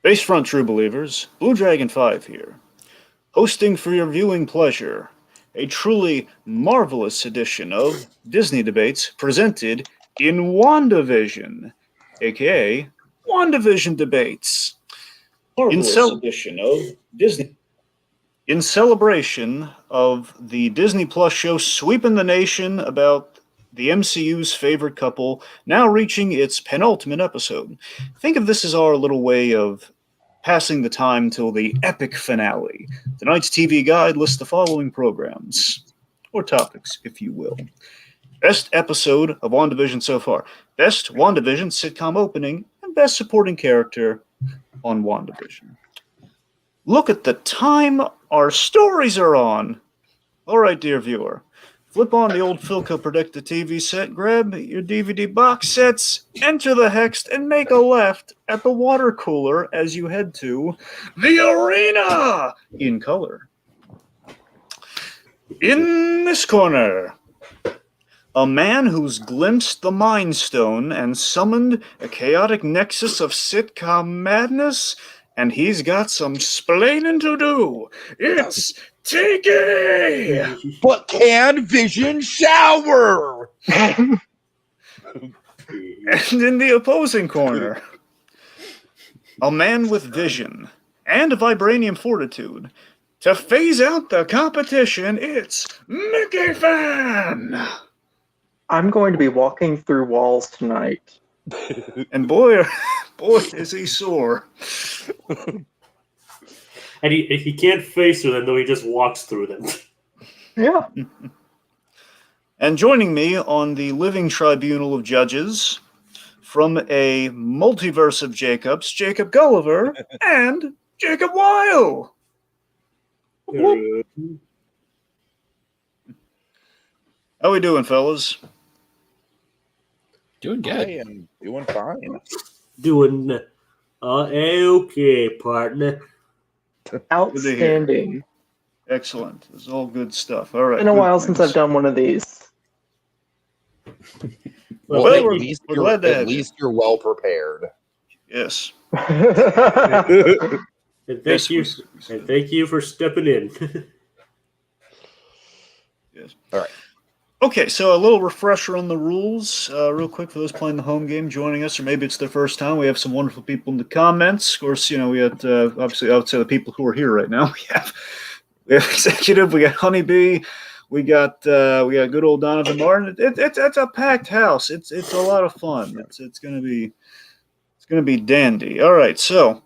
Basefront True Believers, Blue Dragon 5 here, hosting for your viewing pleasure a truly marvelous edition of Disney Debates presented in WandaVision, aka WandaVision Debates. Marvelous edition of Disney. In celebration of the Disney Plus show sweeping the nation about the MCU's favorite couple, now reaching its penultimate episode. Think of this as our little way of passing the time till the epic finale. Tonight's TV guide lists the following programs, or topics, if you will. Best episode of WandaVision so far. Best WandaVision sitcom opening, and best supporting character on WandaVision. Look at the time our stories are on. All right, dear viewer. Flip on the old Philco Predicta TV set, grab your DVD box sets, enter the hex, and make a left at the water cooler as you head to the arena in color. In this corner, a man who's glimpsed the Mind Stone and summoned a chaotic nexus of sitcom madness, and he's got some splaining to do. It's Tiki! But can Vision shower? And in the opposing corner, a man with vision and vibranium fortitude. To phase out the competition, it's Mickey Fan! I'm going to be walking through walls tonight. And boy, is he sore. And he can't face through them, though he just walks through them. Yeah. And joining me on the living tribunal of judges, from a multiverse of Jacobs, Jacob Gulliver and Jacob Weil. How we doing, fellas? Doing good. I am doing fine. Doing okay, partner. Outstanding. Excellent. This is all good stuff. All right. It's been a while since I've done one of these. Well, at we're least glad to have you. you're well prepared. Yes. And thank you for stepping in. Yes. All right. Okay, so a little refresher on the rules, real quick for those playing the home game joining us, or maybe it's their first time. We have some wonderful people in the comments. Of course, we had obviously I would say the people who are here right now. We have Executive, we got Honeybee, we got good old Donovan Martin. It's a packed house. It's a lot of fun. It's gonna be dandy. All right, so.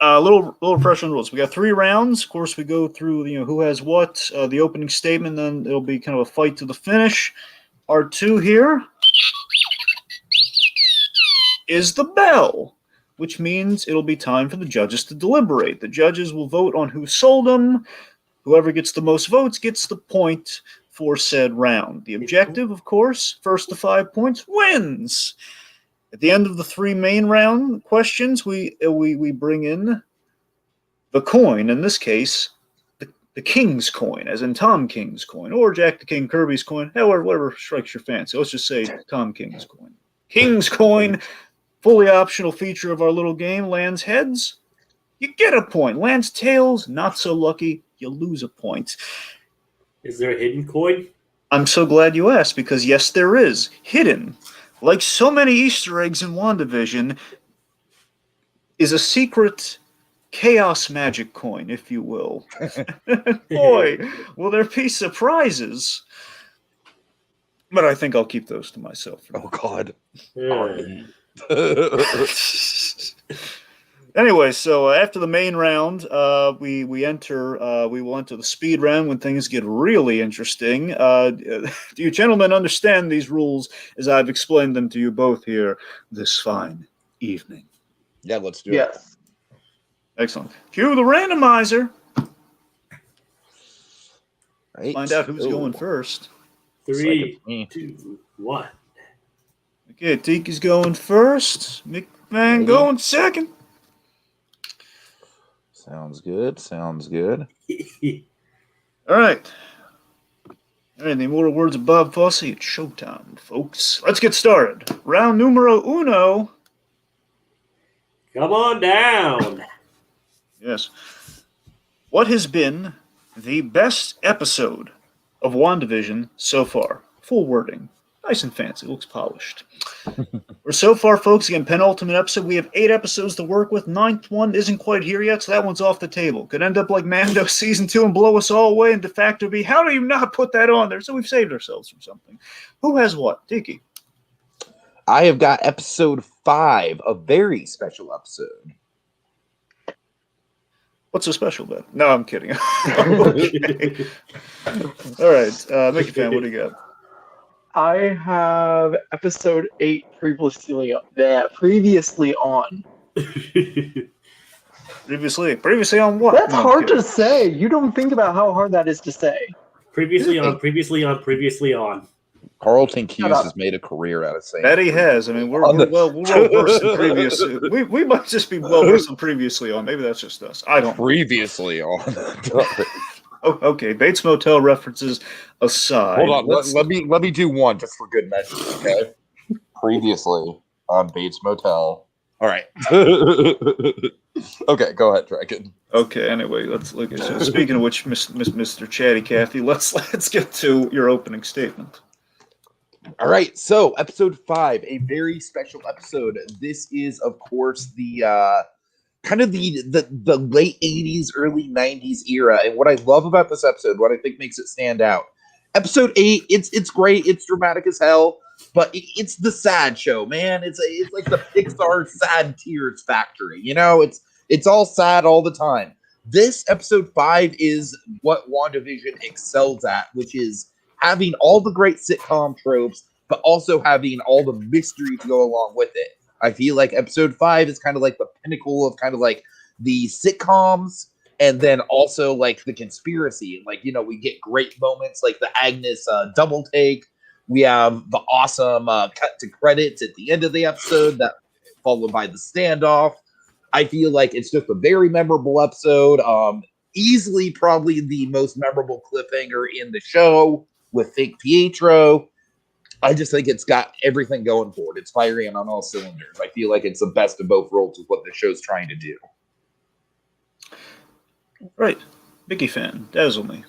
A little refresher on the rules. We got 3 rounds. Of course, we go through who has what, the opening statement, then it'll be kind of a fight to the finish. Part 2 here is the bell, which means it'll be time for the judges to deliberate. The judges will vote on who sold them. Whoever gets the most votes gets the point for said round. The objective, of course, first to 5 points wins. At the end of the 3 main round questions, we bring in the coin. In this case, the King's coin, as in Tom King's coin, or Jack the King Kirby's coin, however, whatever strikes your fancy. Let's just say Tom King's coin. King's coin, fully optional feature of our little game. Lands heads, you get a point. Lands tails, not so lucky, you lose a point. Is there a hidden coin? I'm so glad you asked, because yes, there is. Hidden. Like so many Easter eggs in WandaVision, is a secret chaos magic coin, if you will. Boy, will there be surprises. But I think I'll keep those to myself. Oh, God. Yeah. Anyway, so after the main round, we will enter the speed round when things get really interesting. Do you gentlemen understand these rules as I've explained them to you both here this fine evening? Yeah, let's do it. Yes. Excellent. Cue the randomizer. Right. Find out who's going first. 3, 2, 1. Okay, Tiki's going first. McMahon going second. Sounds good. All right. Any more words of Bob Fosse? It's showtime, folks. Let's get started. Round numero uno. Come on down. Yes. What has been the best episode of WandaVision so far? Full wording. Nice and fancy. Looks polished. We're so far, folks, again, penultimate episode. We have 8 episodes to work with. 9th one isn't quite here yet, so that one's off the table. Could end up like Mando Season 2 and blow us all away and de facto be, how do you not put that on there? So we've saved ourselves from something. Who has what? Tiki. I have got episode 5, a very special episode. What's so special then? No, I'm kidding. Okay. All right, Mickey fan, what do you got? I have episode 8 previously on. Previously on what? That's No, I'm hard kidding. to say. You don't think about how hard that is to say. Previously on. Carlton Hughes Shut up. has made a career out of saying That he has. I mean, we're On the- well versed in previous. We might just be well versed in previously on. Maybe that's just us. I don't know. previously on. Oh, okay. Bates Motel references aside. Hold on, let's- let me do one just for good measure, okay? Previously on Bates Motel. All right. Okay, go ahead, Dragon. Okay. Anyway, let's look at. So speaking of which, Mr. Chatty Cathy, let's get to your opening statement. All right, so episode 5, a very special episode. This is, of course, the kind of the late 80s, early 90s era. And what I love about this episode, what I think makes it stand out, episode 8, it's great, it's dramatic as hell, but it's the sad show, man. It's like the Pixar sad tears factory. You know, it's all sad all the time. This episode 5 is what WandaVision excels at, which is having all the great sitcom tropes, but also having all the mystery to go along with it. I feel like episode 5 is kind of like the pinnacle of kind of like the sitcoms, and then also like the conspiracy. Like, you know, we get great moments like the Agnes double take. We have the awesome cut to credits at the end of the episode, that followed by the standoff. I feel like it's just a very memorable episode. Easily probably the most memorable cliffhanger in the show with fake Pietro. I just think it's got everything going for it. It's firing on all cylinders. I feel like it's the best of both worlds with what the show's trying to do. Right, Mickey fan, dazzle me.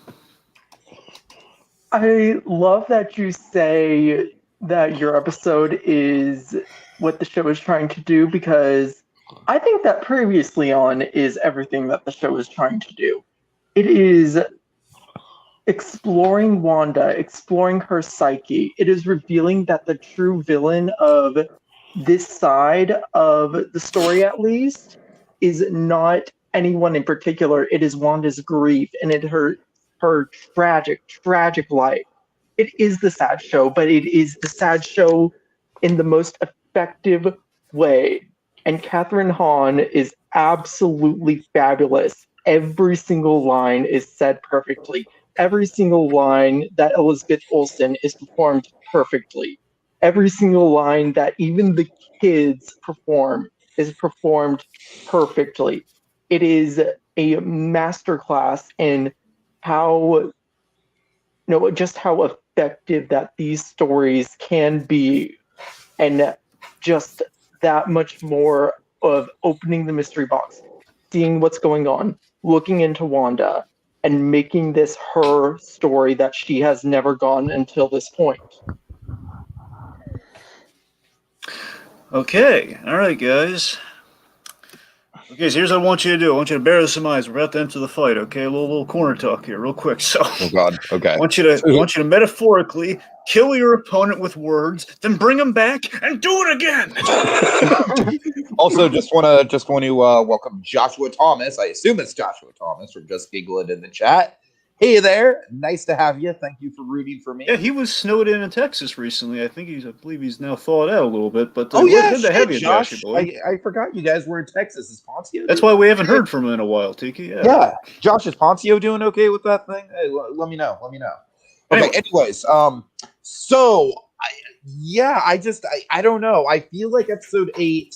I love that you say that your episode is what the show is trying to do, because I think that previously on is everything that the show is trying to do. It is exploring Wanda, exploring her psyche. It is revealing that the true villain of this side of the story, at least, is not anyone in particular. It is Wanda's grief and her tragic life. It is the sad show, but it is the sad show in the most effective way. And Catherine Hahn is absolutely fabulous. Every single line is said perfectly. Every single line that Elizabeth Olsen is performed perfectly. Every single line that even the kids perform is performed perfectly. It is a masterclass in just how effective that these stories can be, and just that much more of opening the mystery box, seeing what's going on, looking into Wanda, and making this her story that she has never gone until this point. Okay, all right, guys. Okay, so here's what I want you to do. I want you to bear this in mind. We're about to enter the fight. Okay, a little corner talk here, real quick. So, Oh God. Okay. I want you to metaphorically kill your opponent with words, then bring them back and do it again. Also, just want to welcome Joshua Thomas. I assume it's Joshua Thomas from Just Giggling in the chat. Hey there, nice to have you. Thank you for rooting for me. Yeah, he was snowed in Texas recently. I believe he's now thawed out a little bit. But Oh yeah, good to have you, Josh. Joshy boy. I forgot you guys were in Texas. Is Poncio? That's why we haven't heard from him in a while, Tiki. Yeah, Josh, is Poncio doing okay with that thing? Hey, let me know. Okay. Anyways, so I don't know. I feel like episode 8,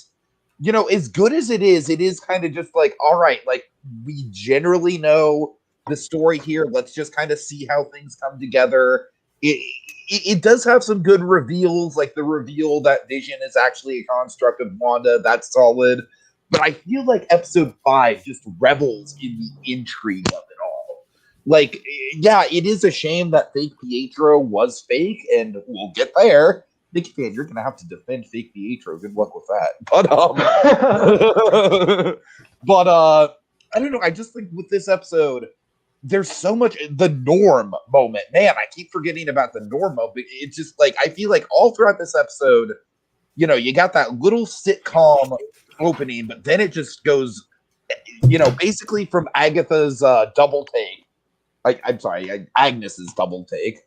you know, as good as it is kind of just like, all right, like we generally know the story here. Let's just kind of see how things come together. It does have some good reveals, like the reveal that Vision is actually a construct of Wanda. That's solid. but I feel like episode 5 just revels in the intrigue of it all. Like, yeah, it is a shame that fake Pietro was fake, and we'll get there. Nicky Fan, you're gonna have to defend fake Pietro. Good luck with that. But I don't know. I just think with this episode, there's so much the Norm moment. Man, I keep forgetting about the Norm moment. It's just like I feel like all throughout this episode, you got that little sitcom opening, but then it just goes, basically from Agatha's double take. I'm sorry, Agnes's double take.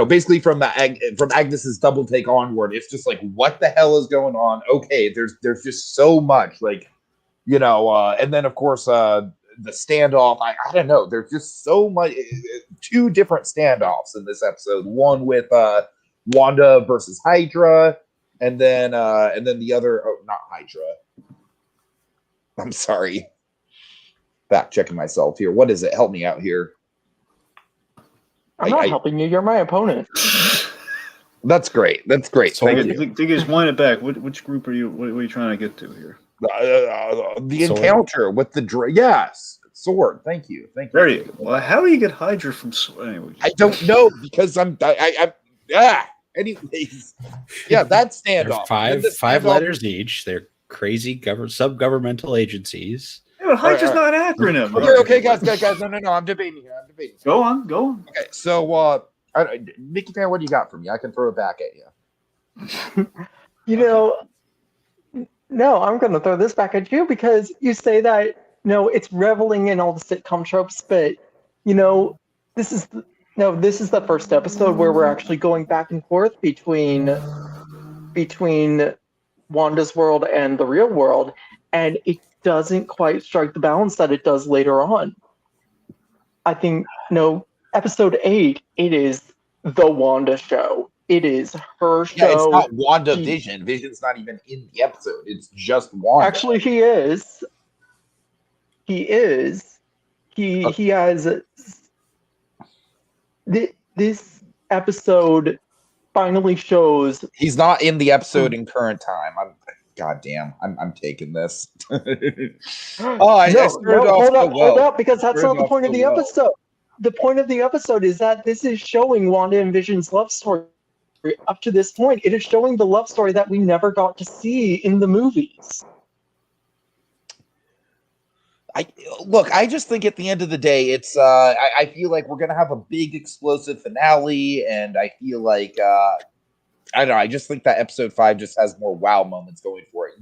Basically from Agnes's double take onward, it's just like, what the hell is going on? Okay, there's just so much, like, and then of course the standoff. I don't know. There's just so much. 2 different standoffs in this episode. One with Wanda versus Hydra, and then the other. Oh, not Hydra. I'm sorry. Fact checking myself here. What is it? Help me out here. I'm not helping you. You're my opponent. That's great. So I think is wind it back. Which group are you? What are you trying to get to here? The sword. Encounter with the yes, sword. Thank you. There you go. Well, how do you get Hydra from anyway? I don't know because I'm anyways. Yeah, that standoff. Five letters each. They're crazy sub-governmental agencies. Yeah, but Hydra's not an acronym. Okay, guys. No. I'm debating here. Go on. Okay, so Mickey Fan, what do you got for me? I can throw it back at you. No, I'm going to throw this back at you because you say that, it's reveling in all the sitcom tropes, but, this is the first episode where we're actually going back and forth between Wanda's world and the real world, and it doesn't quite strike the balance that it does later on. I think, episode 8, it is the Wanda show. It is her show. Yeah, it's not Wanda Vision. Vision's not even in the episode. It's just Wanda. Actually, he is. He has... This episode finally shows... He's not in the episode in current time. I'm taking this. Hold up, because that's not the point of the episode. The point of the episode is that this is showing Wanda and Vision's love story. Up to this point, it is showing the love story that we never got to see in the movies. I just think at the end of the day, it's I feel like we're gonna have a big explosive finale, and I feel like I don't know. I just think that episode 5 just has more wow moments going for it.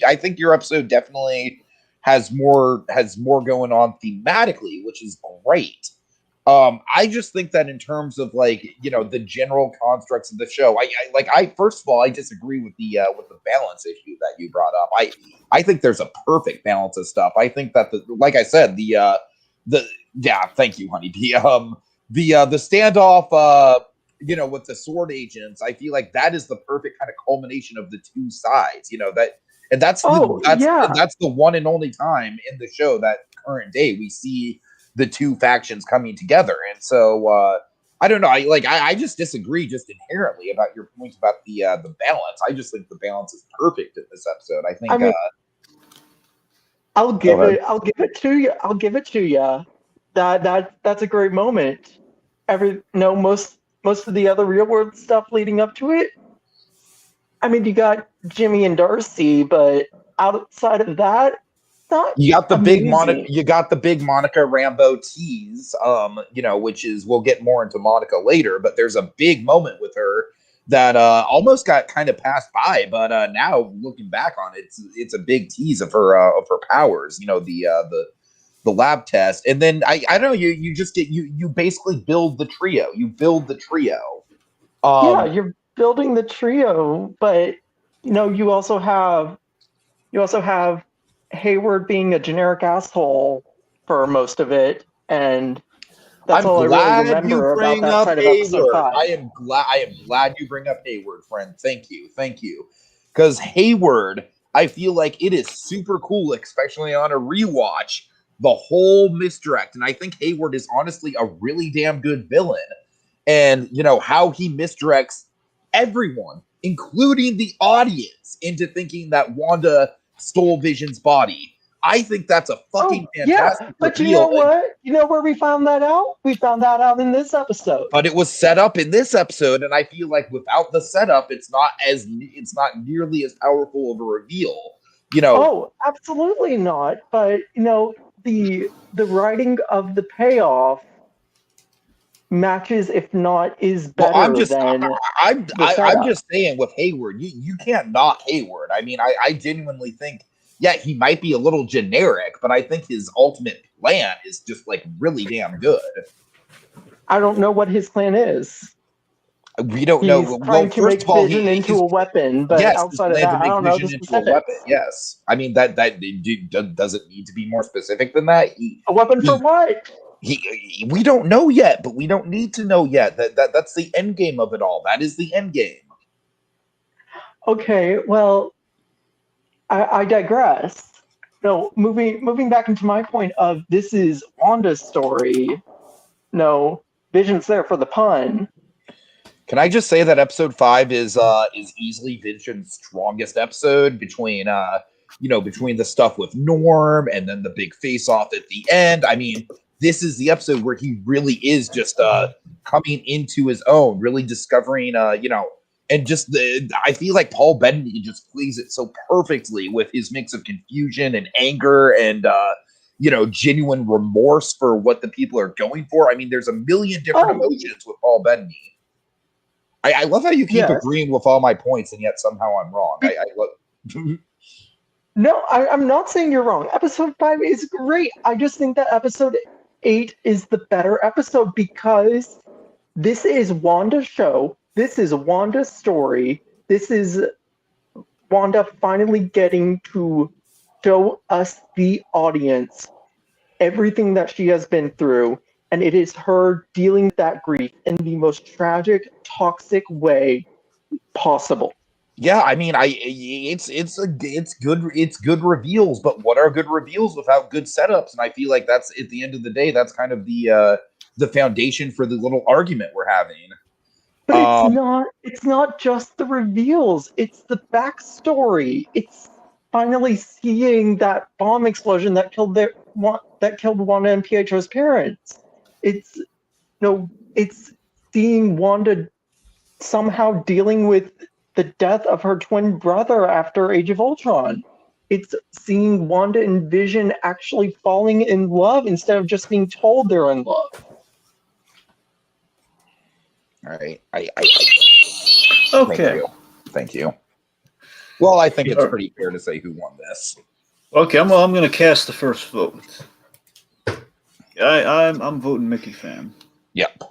I think your episode definitely has more going on thematically, which is great. I just think that in terms of the general constructs of the show, first of all, I disagree with the balance issue that you brought up. I think there's a perfect balance of stuff. I think that like I said, thank you, honey. The standoff, with the sword agents, I feel like that is the perfect kind of culmination of the 2 sides. That's the one and only time in the show that current day we see the 2 factions coming together. And so I don't know. I just disagree just inherently about your point about the balance. I just think the balance is perfect in this episode. I think I'll give it to you. That's a great moment. Most of the other real world stuff leading up to it. I mean, you got Jimmy and Darcy, but outside of that, you got the big Monica Rambeau tease, which is, we'll get more into Monica later, but there's a big moment with her that almost got kind of passed by, but now looking back on it, it's a big tease of her powers, the lab test. And then I don't know, you just get you basically build the trio. Yeah, you're building the trio, but you also have Hayward being a generic asshole for most of it, and that's all I really remember about that side of episode 5. I am glad you bring up Hayward, friend. Thank you. Because Hayward, I feel like it is super cool, especially on a rewatch, the whole misdirect. And I think Hayward is honestly a really damn good villain. And how he misdirects everyone including the audience, into thinking that Wanda stole Vision's body. I think that's a fucking fantastic but reveal. you know what? You know where we found that out? We found that out in this episode. But it was set up in this episode, and I feel like without the setup, it's not nearly as powerful of a reveal. Oh, absolutely not. But the writing of the payoff matches, if not is better I'm just saying with Hayward, you can't knock Hayward. I mean, I genuinely think, yeah, he might be a little generic, but I think his ultimate plan is just like really damn good. I don't know what his plan is. We don't know. He's trying to make Vision into a weapon, but outside of that, I don't know the specifics. Yes, I mean that does it need to be more specific than that? A weapon for what? We don't know yet, but we don't need to know yet. That's the end game of it all. That is the end game. Okay, well, I digress. No, moving back into my point of this is Wanda's story. No, Vision's there for the pun. Can I just say that episode 5 is easily Vision's strongest episode between the stuff with Norm and then the big face off at the end. I mean, this is the episode where he really is just coming into his own, really discovering and just I feel like Paul Bettany just plays it so perfectly with his mix of confusion and anger and genuine remorse for what the people are going for. I mean, there's a million different emotions with Paul Bettany. I love how you keep agreeing with all my points, and yet somehow I'm wrong. I love. No, I'm not saying you're wrong. Episode 5 is great. I just think that episode 8 is the better episode because this is Wanda's show. This is Wanda's story. This is Wanda finally getting to show us, the audience, everything that she has been through. And it is her dealing with that grief in the most tragic, toxic way possible. Yeah, I mean, it's good reveals, but what are good reveals without good setups? And I feel like that's, at the end of the day, that's kind of the foundation for the little argument we're having. But it's not just the reveals, it's the backstory. It's finally seeing that bomb explosion that killed Wanda and Pietro's parents. It's seeing Wanda somehow dealing with the death of her twin brother after Age of Ultron. It's seeing Wanda and Vision actually falling in love instead of just being told they're in love. All right. Okay. Thank you. Well, I think it's pretty fair to say who won this. Okay, I'm going to cast the first vote. I'm voting Mickey fan. Yep.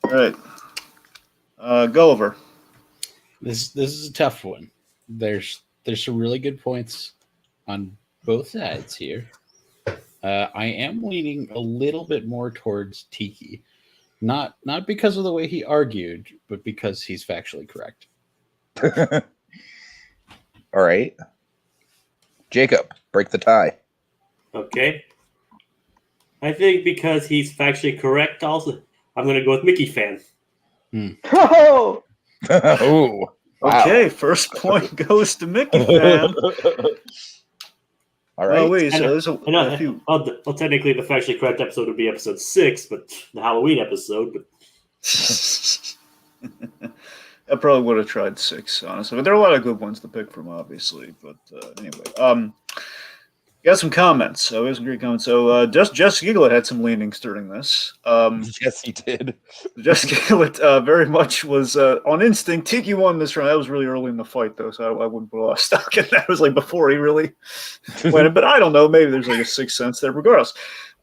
All right. Gulliver. This is a tough one. There's some really good points on both sides here. I am leaning a little bit more towards Tiki. Not because of the way he argued, but because he's factually correct. All right. Jacob, break the tie. Okay. I think because he's factually correct also, I'm going to go with Mickey fan. Oh! Ooh. Wow. Okay, first point goes to Mickey fan. All right. Oh, wait, so there's a few. Well, technically, the factually correct episode would be episode 6, but the Halloween episode. But I probably would have tried 6, honestly. But there are a lot of good ones to pick from, obviously. But anyway, got some comments. We have some great comments. So Jess Giglet had some leanings during this. Yes, he did. Jess Giglet very much was on instinct. Tiki won this round. That was really early in the fight, though, so I wouldn't put a lot of stock in that. It was like before he really went. But I don't know. Maybe there's like a sixth sense there. Regardless,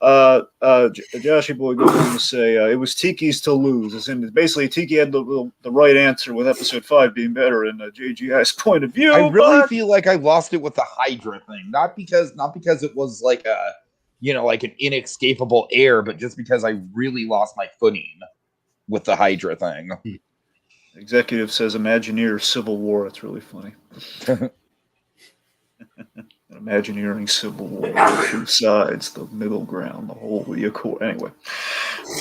Joshy Boy goes on to say it was Tiki's to lose. As in, basically, Tiki had the right answer with episode 5 being better in JGI's point of view. I really feel like I lost it with the Hydra thing, not because it was like like an inescapable error, but just because I really lost my footing with the Hydra thing. Executive says Imagineer Civil War. It's really funny. Imagineering Civil War, two sides, the middle ground, the whole Accord. Anyway,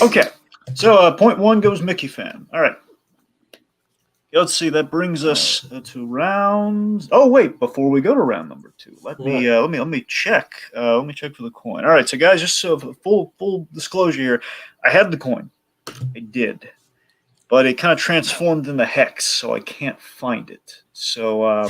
okay. So point 1 goes Mickey fan. All right. Let's see. That brings us to round. Oh wait! Before we go to round number 2, let me check. Let me check for the coin. All right, so guys, just so full disclosure here, I had the coin. I did, but it kind of transformed into hex, so I can't find it. So I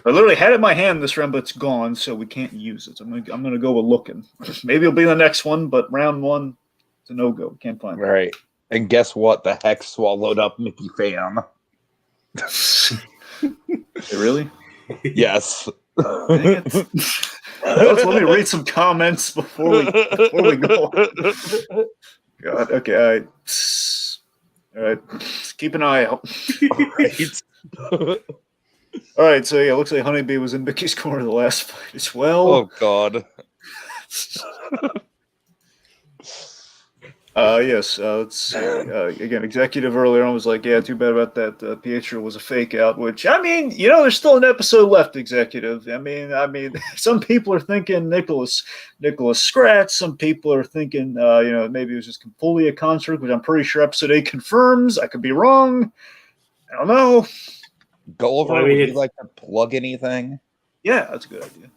literally had it in my hand this round, but it's gone, so we can't use it. So I'm gonna go with looking. Maybe it'll be the next one, but round 1, it's a no go. Can't find it. Right. And guess what? The hex swallowed up Mickey Fam. Really? Yes. Dang it. Let me read some comments before we go. God. Okay. All right. Keep an eye out. All right. So yeah, it looks like Honeybee was in Mickey's corner the last fight as well. Oh God. Yes. Let's see. Again, executive earlier on was like, "Yeah, too bad about that. Pietro was a fake out." Which I mean, there's still an episode left. Executive. I mean, some people are thinking Nicholas Scratch. Some people are thinking, maybe it was just fully a construct, which I'm pretty sure episode 8 confirms. I could be wrong. I don't know. Gulliver, would you like to plug anything? Yeah, that's a good idea.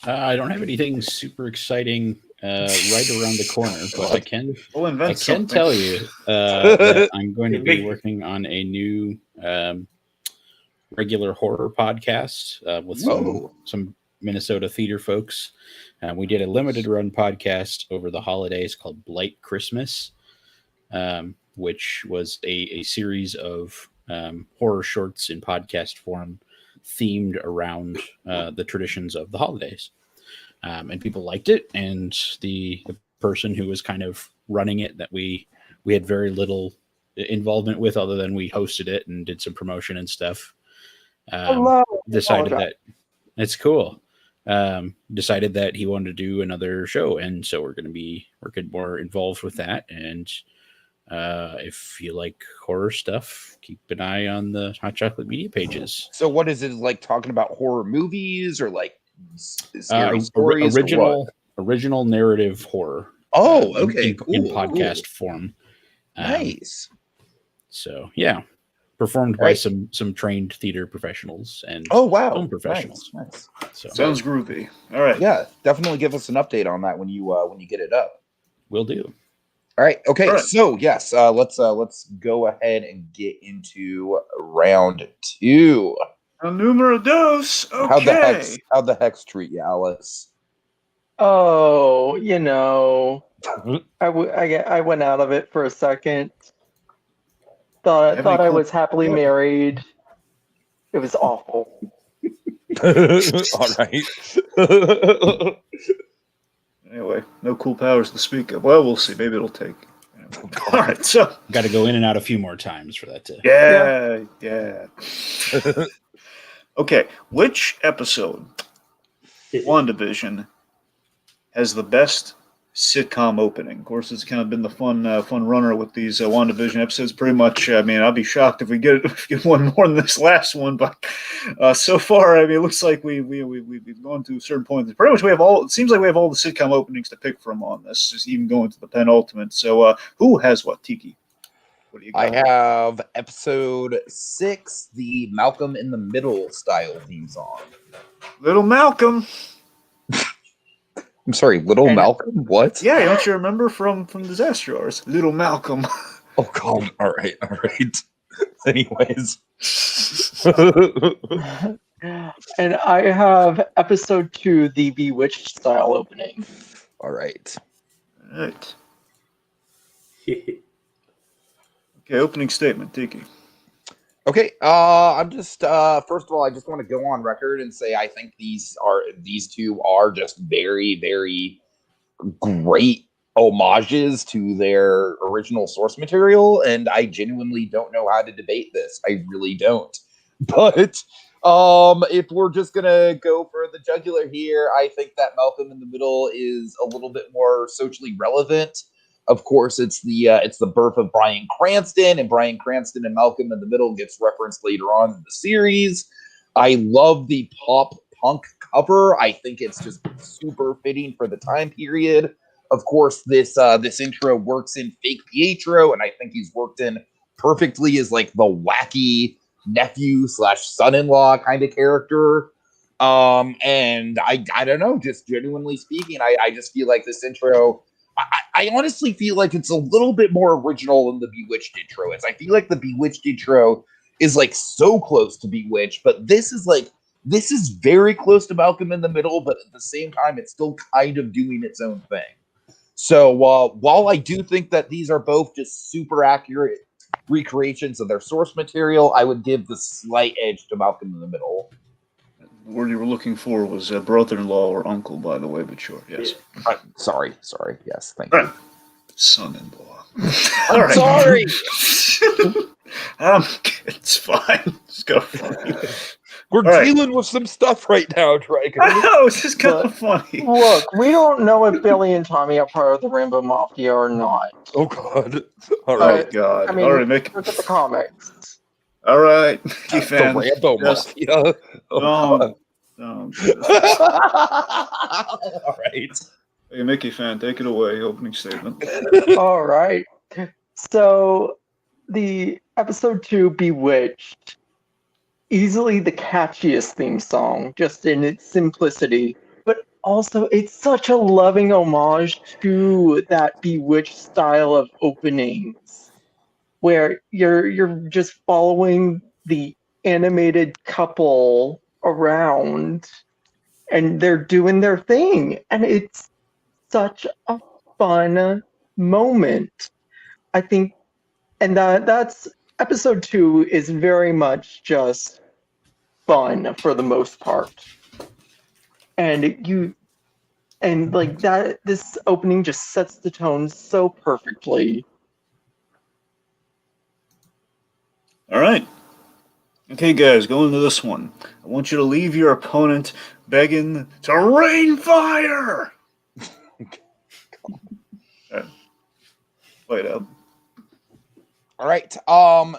I don't have anything super exciting right around the corner, but I can tell you that I'm going to be working on a new regular horror podcast with some Minnesota theater folks. We did a limited run podcast over the holidays called Blight Christmas, which was a series of horror shorts in podcast form themed around the traditions of the holidays. And people liked it, and the person who was kind of running it that we had very little involvement with other than we hosted it and did some promotion and stuff, decided that it's cool. Decided that he wanted to do another show, and so we're going to be working more involved with that. And if you like horror stuff, keep an eye on the Hot Chocolate Media pages. So what is it, like talking about horror movies or like scary stories? Original narrative horror. Oh, okay, cool. In podcast form. Nice. So yeah, performed by some trained theater professionals and film professionals. Nice. So sounds groovy. All right. Yeah, definitely give us an update on that when you get it up. Will do. All right. Okay. All right. So yes, let's go ahead and get into round 2. Numero dos. Okay. How'd the hex treat you, Alice? Oh, I went out of it for a second. Thought I was happily married. It was awful. All right. Anyway, no cool powers to speak of. Well, we'll see. Maybe it'll take. All right, so got to go in and out a few more times for that to. Yeah. Okay, which episode, WandaVision, has the best sitcom opening? Of course, it's kind of been the fun runner with these WandaVision episodes. Pretty much, I mean, I'll be shocked if we get one more than this last one. But so far, I mean, it looks like we've gone to a certain point. Pretty much, it seems like we have all the sitcom openings to pick from on this, just even going to the penultimate. So, who has what, Tiki? What do you got? I have episode 6, the Malcolm in the Middle style theme song. Little Malcolm. I'm sorry, Little Malcolm? What? Yeah, don't you remember from Disaster Hours? Little Malcolm. Oh, God. All right. Anyways. And I have episode 2, the Bewitched style opening. All right. All right. Okay, opening statement, Tiki. Okay, I'm just first of all, I just want to go on record and say I think these two are just very, very great homages to their original source material, and I genuinely don't know how to debate this. I really don't. But if we're just gonna go for the jugular here, I think that Malcolm in the Middle is a little bit more socially relevant. Of course, it's the birth of Bryan Cranston, and Bryan Cranston and Malcolm in the Middle gets referenced later on in the series. I love the pop punk cover. I think it's just super fitting for the time period. Of course, this intro works in fake Pietro, and I think he's worked in perfectly as like the wacky nephew / son-in-law kind of character. And I don't know, just genuinely speaking, I just feel like this intro, I honestly feel like it's a little bit more original than the Bewitched intro is. I feel like the Bewitched intro is like so close to Bewitched, but this is very close to Malcolm in the Middle, but at the same time, it's still kind of doing its own thing. So while I do think that these are both just super accurate recreations of their source material, I would give the slight edge to Malcolm in the Middle. The word you were looking for was brother-in-law or uncle, by the way, but sure, yes. Sorry. Yes, thank All you. right. Son-in-law. I'm All right. sorry. It's fine. It's go funny. We're All right. dealing with some stuff right now, Dragon. I know, it's just kind But- of funny. Look, we don't know if Billy and Tommy are part of the Rainbow Mafia or not. Oh God! All Oh right, God! I mean, All right, make look at the comics. all right, Mickey the fan. Rambo Just Mafia. Oh, don't. all right. Hey, Mickey fan, take it away. Opening statement. All right. So, the episode 2, Bewitched, easily the catchiest theme song, just in its simplicity. But also, it's such a loving homage to that Bewitched style of openings, where you're just following the animated couple around, and they're doing their thing, and it's such a fun moment. I think, and that's episode 2 is very much just fun for the most part. And like that, this opening just sets the tone so perfectly. All right. Okay, guys, going into this one. I want you to leave your opponent begging to rain fire. Play it out. All right.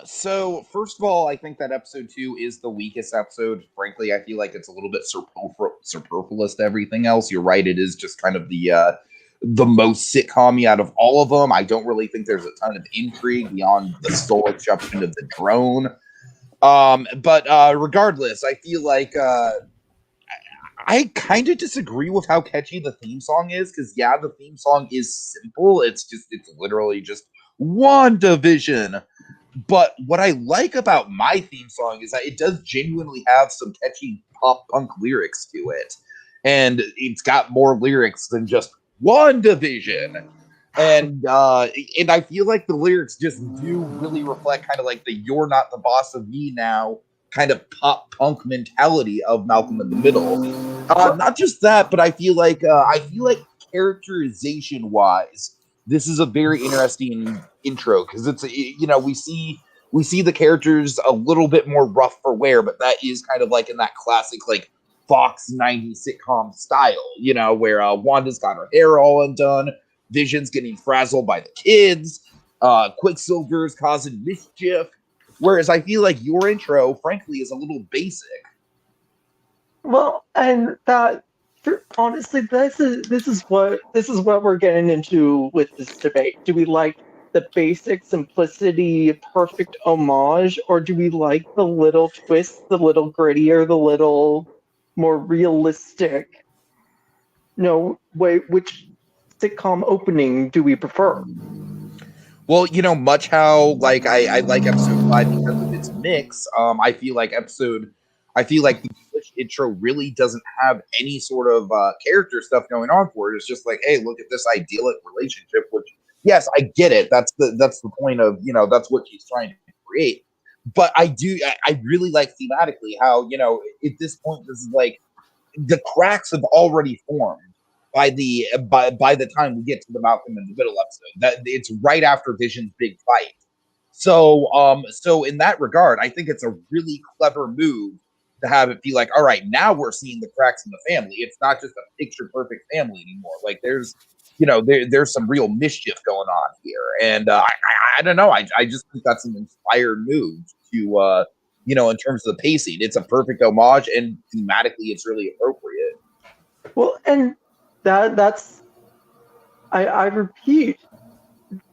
So first of all, I think that episode 2 is the weakest episode. Frankly, I feel like it's a little bit superfluous to everything else. You're right; it is just kind of the most sitcom-y out of all of them. I don't really think there's a ton of intrigue beyond the sole exception of the drone. But regardless, I feel like I kind of disagree with how catchy the theme song is, because yeah, the theme song is simple. It's literally just WandaVision. But what I like about my theme song is that it does genuinely have some catchy pop punk lyrics to it. And it's got more lyrics than just WandaVision. And I feel like the lyrics just do really reflect kind of like the "you're not the boss of me now" kind of pop punk mentality of Malcolm in the Middle. Not just that, but I feel like characterization wise, this is a very interesting intro, because it's we see the characters a little bit more rough for wear, but that is kind of like in that classic like Fox 90s sitcom style, where Wanda's got her hair all undone, Vision's getting frazzled by the kids, Quicksilver's causing mischief. Whereas I feel like your intro, frankly, is a little basic. Well, and that honestly, this is what we're getting into with this debate. Do we like the basic simplicity, perfect homage, or do we like the little twists, the little grittier, the little more realistic? Which sitcom opening do we prefer? Well, much how like I like episode 5 because of its mix. I feel like the English intro really doesn't have any sort of character stuff going on for it. It's just like, hey, look at this idyllic relationship. Which, yes, I get it. That's the point of that's what she's trying to create. But I really like thematically how at this point this is like the cracks have already formed by the time we get to the Malcolm in the Middle episode. That it's right after Vision's big fight. So in that regard, I think it's a really clever move to have it be like, all right, now we're seeing the cracks in the family. It's not just a picture perfect family anymore. Like there's there's some real mischief going on here. And I don't know. I just think that's an inspired move to in terms of the pacing. It's a perfect homage, and thematically it's really appropriate. Well, and that's I repeat,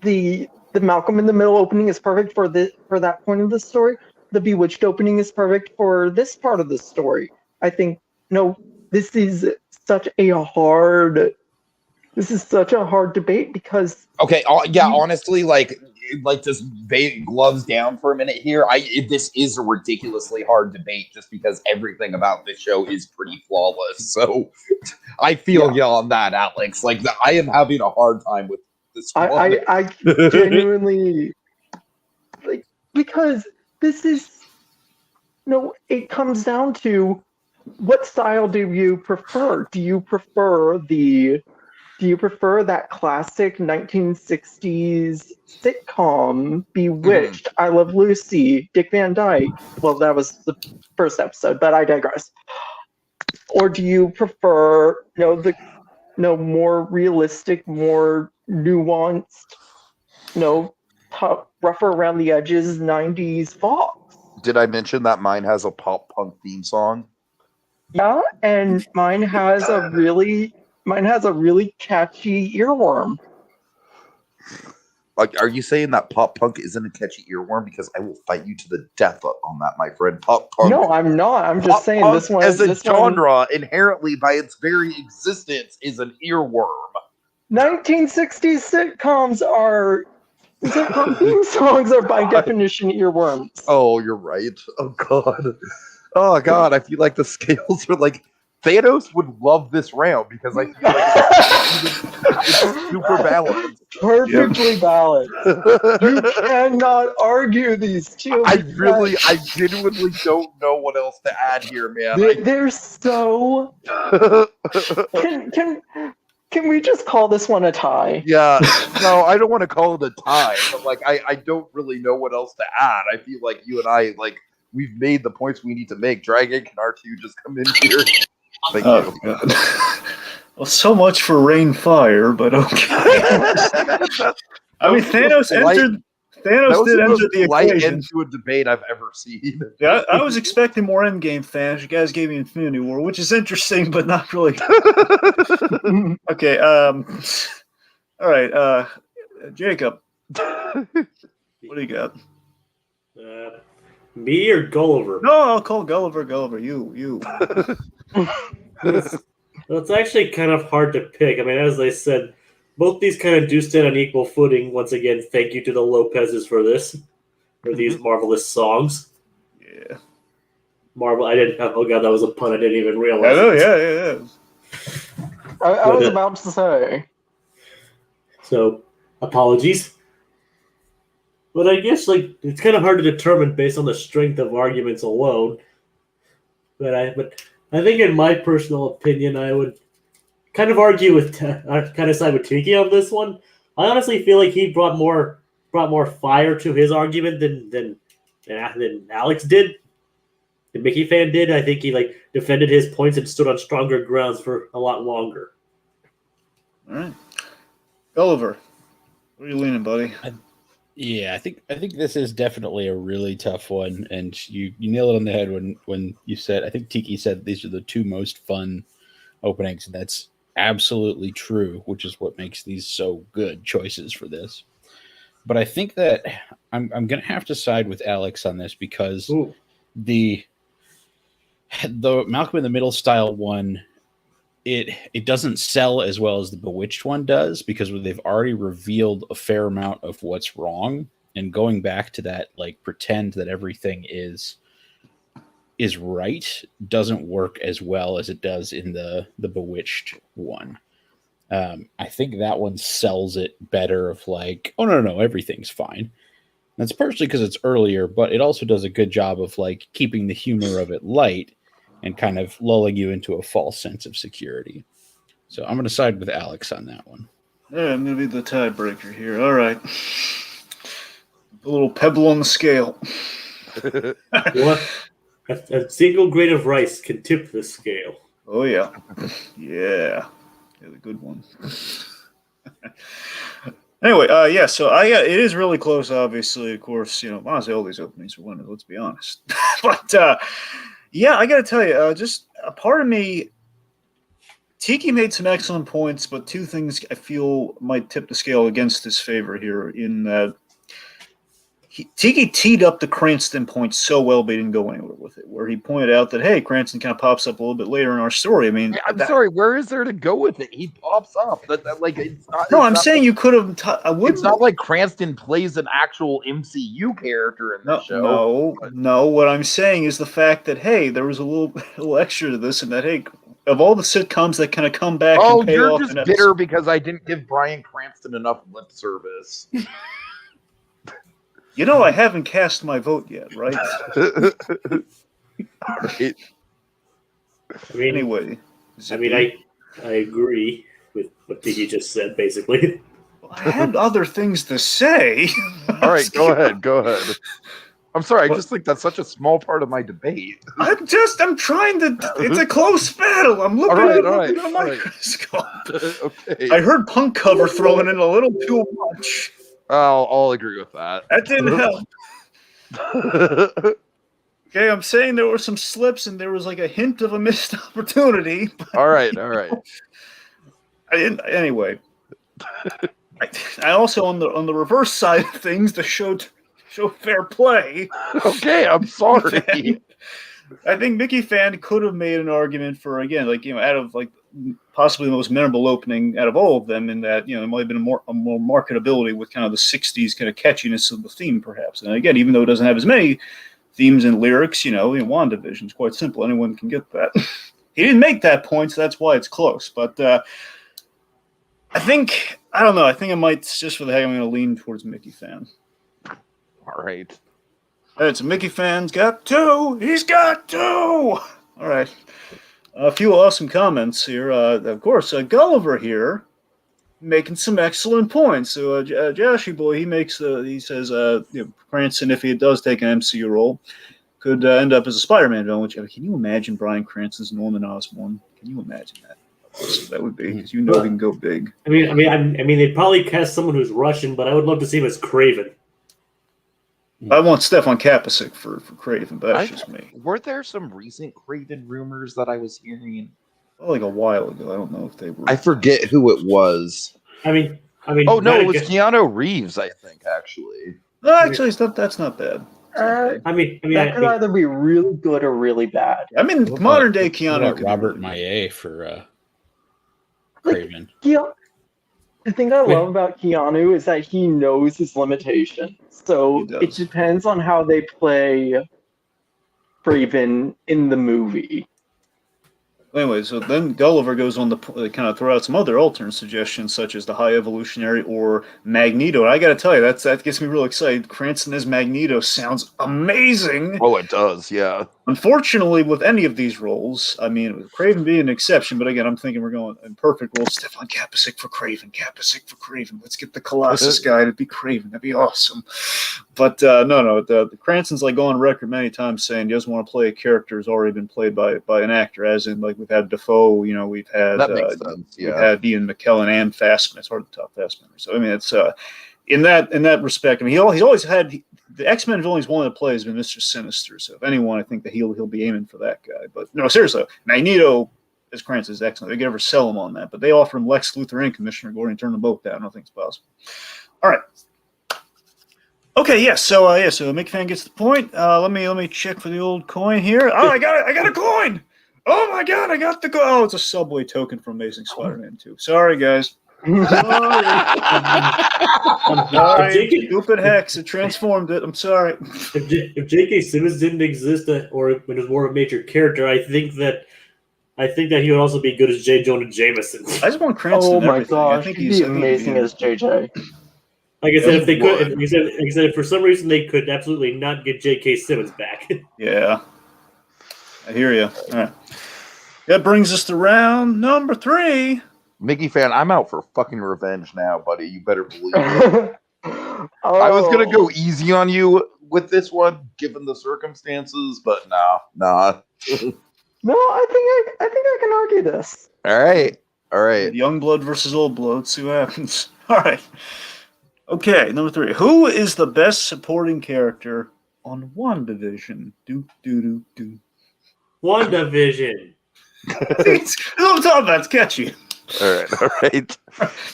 the the Malcolm in the Middle opening is perfect for that point of the story. The Bewitched opening is perfect for this part of the story. I think this is such a hard debate because Okay, yeah, honestly, like just gloves down for a minute here. This is a ridiculously hard debate just because everything about this show is pretty flawless. So I feel you on that, Alex. Like I am having a hard time with this one. I genuinely like, because this is it comes down to what style do you prefer? Do you prefer that classic 1960s sitcom, Bewitched, I Love Lucy, Dick Van Dyke? Well, that was the first episode, but I digress. Or do you prefer, the more realistic, more nuanced, rougher around the edges 90s Fox? Did I mention that mine has a pop punk theme song? Yeah, and mine has a really catchy earworm. Like, are you saying that pop punk isn't a catchy earworm? Because I will fight you to the death on that, my friend. Pop punk. No, I'm not. I'm just saying this one as a genre, inherently by its very existence, is an earworm. 1960s sitcoms theme songs are by definition earworms. Oh, you're right. Oh god. Oh god. I feel like the scales are like Thanos would love this round because I feel like it's super balanced. Perfectly balanced. You cannot argue these two. I genuinely don't know what else to add here, man. They're so. Can we just call this one a tie? Yeah, no, I don't want to call it a tie, but like I don't really know what else to add. I feel like you and I we've made the points we need to make. Dragon, can R2 just come in here? Thank you. God. Well, so much for Rain Fire, but okay. I mean, Thanos did enter the equation. Into a debate I've ever seen. Yeah, I was expecting more Endgame fans. You guys gave me Infinity War, which is interesting, but not really. Okay. All right. Jacob, what do you got? Me or Gulliver? No, I'll call Gulliver. You. It's actually kind of hard to pick. I mean, as I said, both these kind of do stand on equal footing. Once again, thank you to the Lopez's for these marvelous songs. Yeah. Marvel. Oh god, that was a pun. I didn't even realize. I know. Yeah. I was about to say. So, apologies. But I guess it's kind of hard to determine based on the strength of arguments alone. But I think, in my personal opinion, I would kind of argue kind of side with Tiki on this one. I honestly feel like he brought more fire to his argument than Alex did. The Mickey fan did. I think he defended his points and stood on stronger grounds for a lot longer. All right, Gulliver, where are you leaning, buddy? Yeah, I think this is definitely a really tough one, and you nailed it on the head when you said, I think Tiki said these are the two most fun openings, and that's absolutely true, which is what makes these so good choices for this. But I think that I'm going to have to side with Alex on this because the Malcolm in the Middle style one, it doesn't sell as well as the Bewitched one does because they've already revealed a fair amount of what's wrong, and going back to that pretend that everything is right doesn't work as well as it does in the Bewitched one. I think that one sells it better of oh no, everything's fine. That's partially because it's earlier, but it also does a good job of keeping the humor of it light and kind of lulling you into a false sense of security. So I'm going to side with Alex on that one. Yeah, I'm going to be the tiebreaker here. All right. A little pebble on the scale. What? A single grain of rice can tip the scale. Oh, yeah. Yeah, the good one. Anyway, so it is really close, obviously. Of course, honestly, all these openings are winners, let's be honest. But, yeah, I got to tell you, just a part of me, Tiki made some excellent points, but two things I feel might tip the scale against his favor here in that Tiki teed up the Cranston point so well, but he didn't go anywhere with it. Where he pointed out that, hey, Cranston kind of pops up a little bit later in our story. I mean, I'm sorry, where is there to go with it? He pops up. Like it's not. No, it's I'm not saying like, you could have. It's not like Cranston plays an actual MCU character in the show. No. What I'm saying is the fact that hey, there was a little extra to this, and that hey, of all the sitcoms that kind of come back and pay You're off just in bitter because I didn't give Bryan Cranston enough lip service. You know, I haven't cast my vote yet, right? Right. Anyway, I agree with what Tiki just said, basically. I had other things to say. All right, go ahead. I'm sorry, I just think that's such a small part of my debate. I'm trying to. It's a close battle. I'm looking at a microscope. Okay. I heard punk cover throwing in a little too much. I'll agree with that. That didn't help. Okay, I'm saying there were some slips and there was like a hint of a missed opportunity. All right. I didn't. Anyway, I also on the reverse side of things, the show fair play. Okay, I'm sorry. I think Mickey Fan could have made an argument for again, like out of like possibly the most memorable opening out of all of them, in that it might have been a more marketability with kind of the '60s kind of catchiness of the theme, perhaps. And again, even though it doesn't have as many themes and lyrics, WandaVision is quite simple. Anyone can get that. He didn't make that point, so that's why it's close. But I don't know. I think I might, just for the heck, I'm going to lean towards Mickey Fan. All right. All right, so Mickey Fan's got 2. He's got 2. All right. A few awesome comments here. Of course, Gulliver here making some excellent points. So Joshy Boy, he says Cranston, if he does take an MCU role, could end up as a Spider-Man villain. Which, can you imagine Bryan Cranston's Norman Osborn? Can you imagine that? So that would be, because he can go big. I mean, they'd probably cast someone who's Russian, but I would love to see him as Kraven. I want Stefan Kapusik for Kraven, but that's just me. Were there some recent Kraven rumors that I was hearing? Like a while ago. I don't know if they were. I forget who it was. I mean. Oh no, it was Keanu Reeves. I think actually. No, actually, that's not bad. That could either be really good or really bad. I mean, modern day Keanu. Robert Maillet for Kraven. The thing I love about Keanu is that he knows his limitations. So it depends on how they play Kraven in the movie. Anyway, so then Gulliver goes on to kind of throw out some other alternate suggestions, such as the High Evolutionary or Magneto. And I got to tell you, that gets me real excited. Cranston as Magneto sounds amazing. Oh, it does, yeah. Unfortunately, with any of these roles, I mean, with Kraven being an exception, but again, I'm thinking we're going in perfect roles. Stefan Kapusik for Kraven. Let's get the Colossus guy to be Kraven. That'd be awesome. But no, the Cranston's like on record many times saying he doesn't want to play a character who's already been played by an actor, as in like we've had Defoe, we've had that makes sense, yeah. We've had Ian McKellen and Fassbender. It's hard to top Fassbender. So I mean, it's in that respect. I mean, he's always had the X-Men villain he's wanted to play has been Mr. Sinister. So if anyone, I think that he'll be aiming for that guy. But no, seriously, Magneto as Cranston's excellent. They could ever sell him on that, but they offer him Lex Luthor and Commissioner Gordon and turn them both down. I don't think it's possible. All right. Okay, yes. So Mick Fan gets the point. Let me check for the old coin here. Oh, I got a coin. Oh my God, I got the coin. Oh, it's a Subway token from Amazing Spider-Man 2. Sorry, guys. Sorry. I'm sorry. Stupid Hex. It transformed it. I'm sorry. If J.K. Simmons didn't exist, or when it was more of a major character, I think that he would also be good as J. Jonah Jameson. I just want Cranston. Oh my gosh, he'd be amazing as JJ. Like I said, if for some reason they could absolutely not get J.K. Simmons back. Yeah, I hear you. All right, that brings us to round number 3. Mickey Fan, I'm out for fucking revenge now, buddy. You better believe it. I was gonna go easy on you with this one, given the circumstances, but nah. No, I think I can argue this. All right. Young blood versus old blood. Let's see what happens. All right. Okay, number 3. Who is the best supporting character on WandaVision? Do. WandaVision. That's what I'm talking about. It's catchy. All right.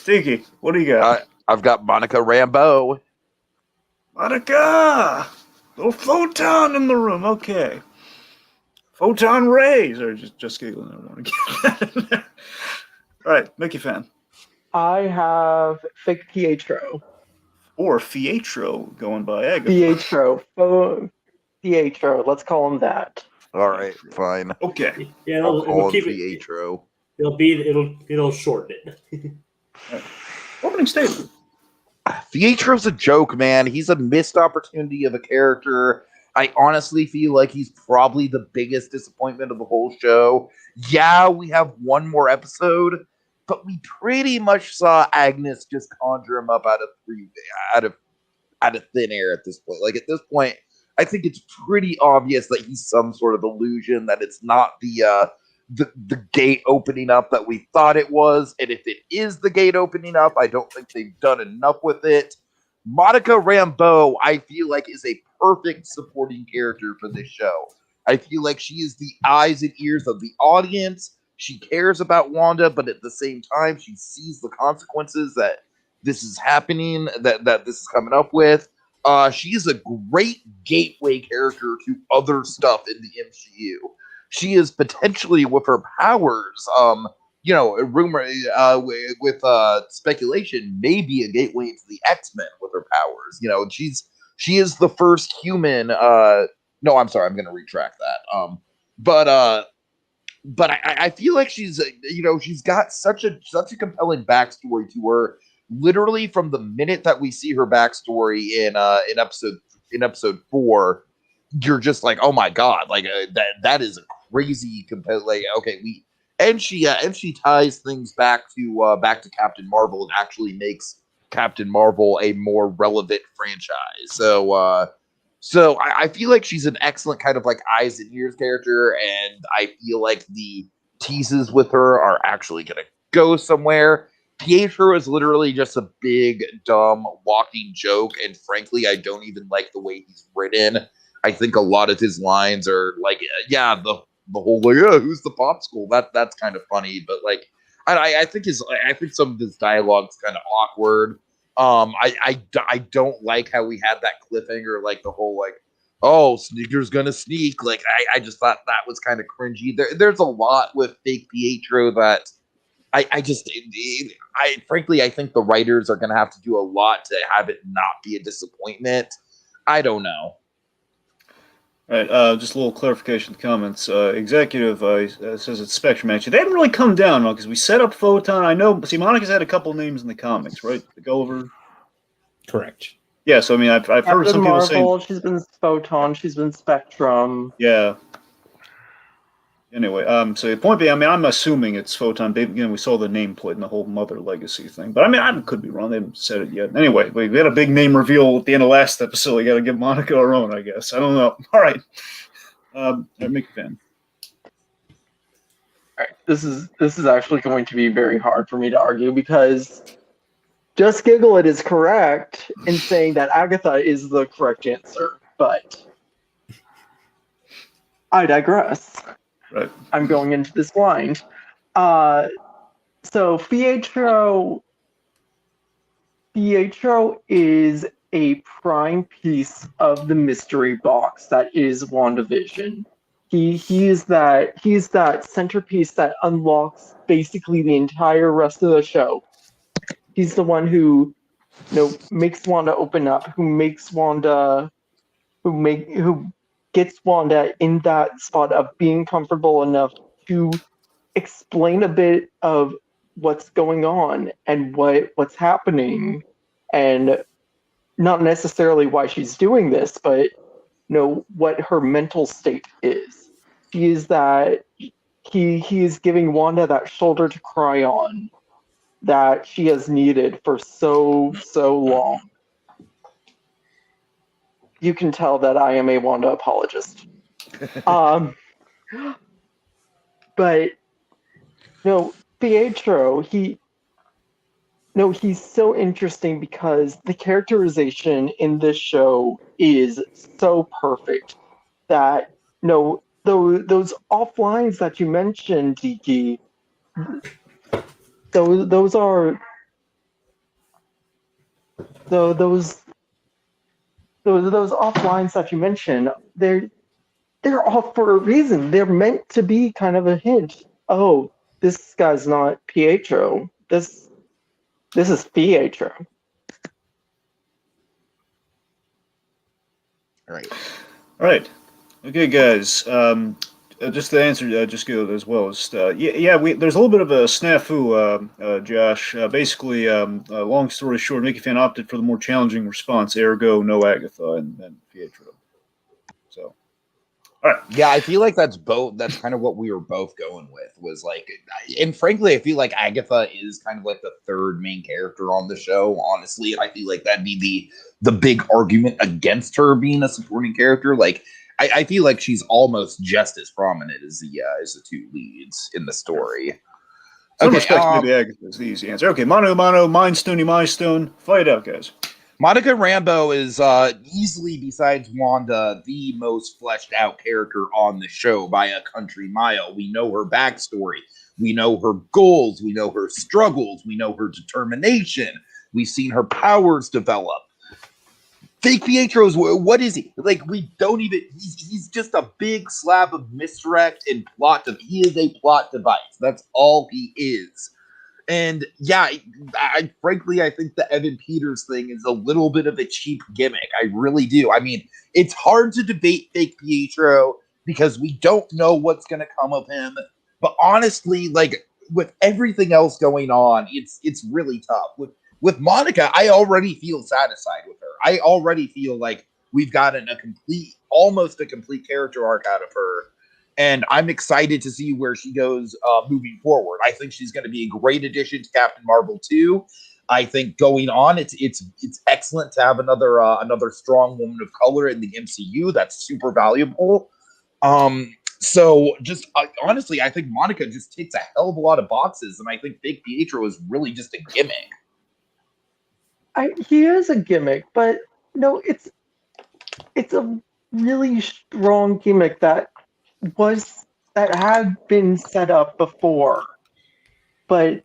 Tiki, what do you got? I've got Monica Rambeau. Monica! Little photon in the room. Okay. Photon rays. Or just giggling. I don't want to get that in there. All right, Mickey fan. I have fake Pietro. Or Fietro going by Agatha. Pietro. Let's call him that. All right, fine. Okay. Yeah, I'll call him keep it. Pietro. It'll shorten it. Right. Opening statement. Pietro's a joke, man. He's a missed opportunity of a character. I honestly feel like he's probably the biggest disappointment of the whole show. Yeah, we have one more episode, but we pretty much saw Agnes just conjure him up out of thin air at this point. Like at this point, I think it's pretty obvious that he's some sort of illusion, that it's not the gate opening up that we thought it was. And if it is the gate opening up, I don't think they've done enough with it. Monica Rambeau, I feel like, is a perfect supporting character for this show. I feel like she is the eyes and ears of the audience. She cares about Wanda, but at the same time, she sees the consequences that this is happening, that this is coming up with. She is a great gateway character to other stuff in the MCU. She is potentially, with her powers, a rumor with speculation, maybe a gateway into the X-Men with her powers. She is the first human. No, I'm sorry, I'm going to retract that. But I feel like she's got such a compelling backstory to her. Literally from the minute that we see her backstory in episode 4, you're just like, oh my god, like that is a crazy compelling. Like, okay, she ties things back to Captain Marvel and actually makes Captain Marvel a more relevant franchise. So I feel like she's an excellent kind of like eyes and ears character, and I feel like the teases with her are actually going to go somewhere. Pietro is literally just a big, dumb, walking joke, and frankly, I don't even like the way he's written. I think a lot of his lines are like, the whole like, who's the popsicle? That's kind of funny, but like, I think some of his dialogue's kind of awkward. I don't like how we had that cliffhanger, like the whole like, oh, Sneaker's gonna sneak. Like I just thought that was kind of cringy. There's a lot with fake Pietro that I frankly think the writers are gonna have to do a lot to have it not be a disappointment. I don't know. All right, just a little clarification comments. Executive says it's Spectrum actually. They haven't really come down because we set up Photon. I know. See, Monica's had a couple names in the comics, right? To go over. Correct. Yeah, so I mean, I've heard some people Marvel, saying she's been Photon, she's been Spectrum. Yeah. Anyway, so the point being, I mean, I'm assuming it's Photon. We saw the nameplate and the whole Mother Legacy thing, but I mean, I could be wrong. They haven't said it yet. Anyway, we had a big name reveal at the end of last episode. We got to give Monica our own, I guess. I don't know. All right, make a fan. All right, this is actually going to be very hard for me to argue because Just Giggle It is correct in saying that Agatha is the correct answer, but I digress. Right. I'm going into this blind. So Pietro is a prime piece of the mystery box that is WandaVision. He's that centerpiece that unlocks basically the entire rest of the show. He's the one who makes Wanda open up, who gets Wanda in that spot of being comfortable enough to explain a bit of what's going on and what's happening, and not necessarily why she's doing this, but what her mental state is. He is giving Wanda that shoulder to cry on that she has needed for so long. You can tell that I am a Wanda apologist. But Pietro, he's so interesting because the characterization in this show is so perfect that those off lines that you mentioned, Tiki, those those offlines that you mentioned, they're off for a reason. They're meant to be kind of a hint. Oh, this guy's not Pietro. This is Pietro. All right. All right. Okay, guys. Just to answer, just go as well. There's a little bit of a snafu, Josh. Basically, long story short, Mickey fan opted for the more challenging response. Ergo, no Agatha and Pietro. So, all right. Yeah, I feel like that's kind of what we were both going with. Was like, and frankly, I feel like Agatha is kind of like the third main character on the show. Honestly, I feel like that'd be the big argument against her being a supporting character. Like, I feel like she's almost just as prominent as the two leads in the story. Some respects, maybe Agatha's the easy answer. Okay, mano, mind stony, my stone. Fight out, guys. Monica Rambeau is easily, besides Wanda, the most fleshed out character on the show by a country mile. We know her backstory. We know her goals. We know her struggles. We know her determination. We've seen her powers develop. Fake Pietro's, what is he? Like, we don't even, he's just a big slab of misdirect and plot. He is a plot device. That's all he is. And yeah, frankly, I think the Evan Peters thing is a little bit of a cheap gimmick. I really do. I mean, it's hard to debate Fake Pietro because we don't know what's going to come of him. But honestly, like, with everything else going on, it's really tough. With Monica, I already feel satisfied with her. I already feel like we've gotten almost a complete character arc out of her. And I'm excited to see where she goes moving forward. I think she's going to be a great addition to Captain Marvel 2. I think going on, it's excellent to have another strong woman of color in the MCU. That's super valuable. So just honestly, I think Monica just ticks a hell of a lot of boxes, and I think Fake Pietro is really just a gimmick. He is a gimmick, but no, it's a really strong gimmick that had been set up before, but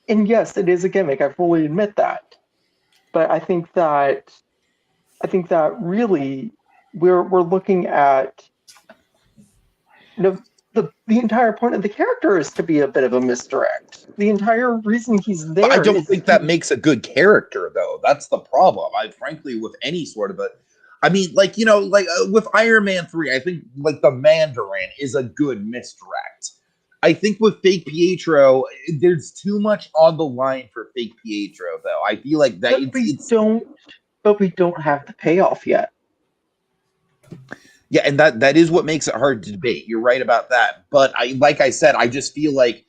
and yes, it is a gimmick. I fully admit that, but I think that really we're looking at, you know, the entire point of the character is to be a bit of a misdirect. The entire reason he's there. But I don't think that makes a good character, though. That's the problem. Frankly, with any sort of I mean, like, you know, like with Iron Man 3, I think like the Mandarin is a good misdirect. I think with Fake Pietro, there's too much on the line for Fake Pietro, though. I feel like that but we don't have the payoff yet. Yeah, and that is what makes it hard to debate. You're right about that. But like I said, I just feel like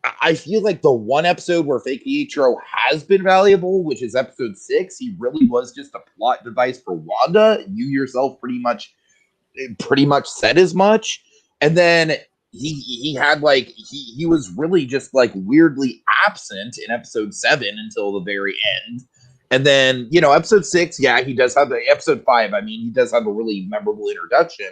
the one episode where Fake Pietro has been valuable, which is episode 6, he really was just a plot device for Wanda. You yourself pretty much said as much. And then he had like he was really just like weirdly absent in episode 7 until the very end. And then, you know, episode 6, yeah, he does have episode 5. I mean, he does have a really memorable introduction.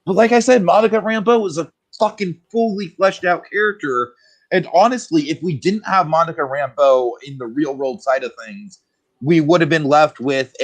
But like I said, Monica Rambeau is a fucking fully fleshed out character. And honestly, if we didn't have Monica Rambeau in the real world side of things, we would have been left with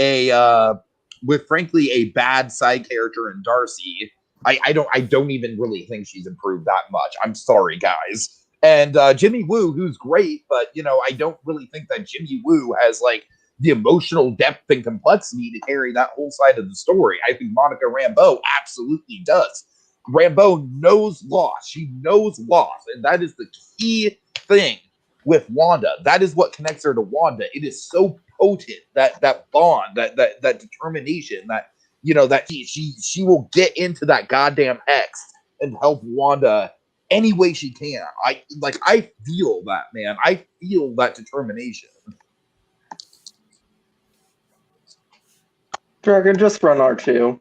frankly a bad side character in Darcy. I don't even really think she's improved that much. I'm sorry, guys. And Jimmy Woo, who's great, but you know, I don't really think that Jimmy Woo has like the emotional depth and complexity to carry that whole side of the story. I think Monica Rambeau absolutely does. Rambeau knows loss. She knows loss, and that is the key thing with Wanda. That is what connects her to Wanda. It is so potent, that bond, that determination, that, you know, that she will get into that goddamn X and help Wanda any way she can. I feel that, man. I feel that determination. Dragon, just run R2.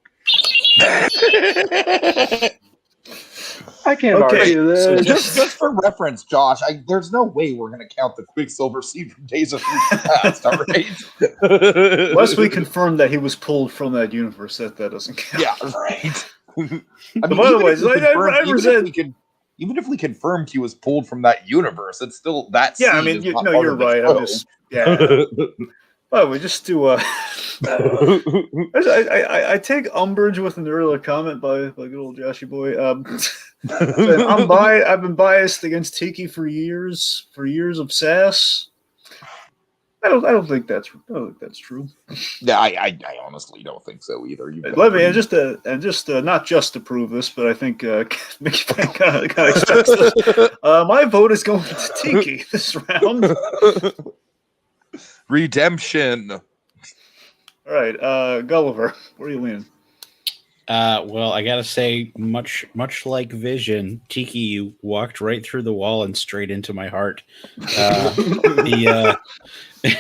I can't argue this. So just for reference, Josh, there's no way we're going to count the Quicksilver scene from Days of Future Past, all right? Unless we confirm that he was pulled from that universe, that doesn't count. Yeah, right. I mean, by the way, even if we confirmed he was pulled from that universe, it's still that. Yeah, I mean, you're right. I'm just, yeah. Well, we just do. I take umbrage with an earlier comment by good old Joshy boy. I've been biased against Tiki for years of sass. I don't think that's true. Yeah, I honestly don't think so either. Let me just not just to prove this, but I think Mickey Fan kind of expects this. My vote is going to Tiki this round. Redemption. All right, Gulliver, where are you leaning? Well, I gotta say, much like Vision, Tiki, you walked right through the wall and straight into my heart.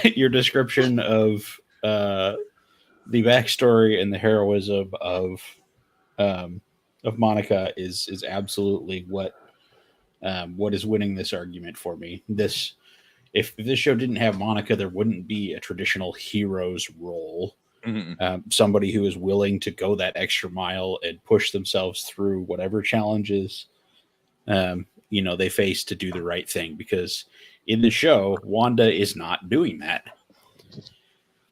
Your description of the backstory and the heroism of Monica is absolutely what is winning this argument for me. If this show didn't have Monica, there wouldn't be a traditional hero's role. Mm-hmm. Somebody who is willing to go that extra mile and push themselves through whatever challenges they face to do the right thing. Because in the show, Wanda is not doing that.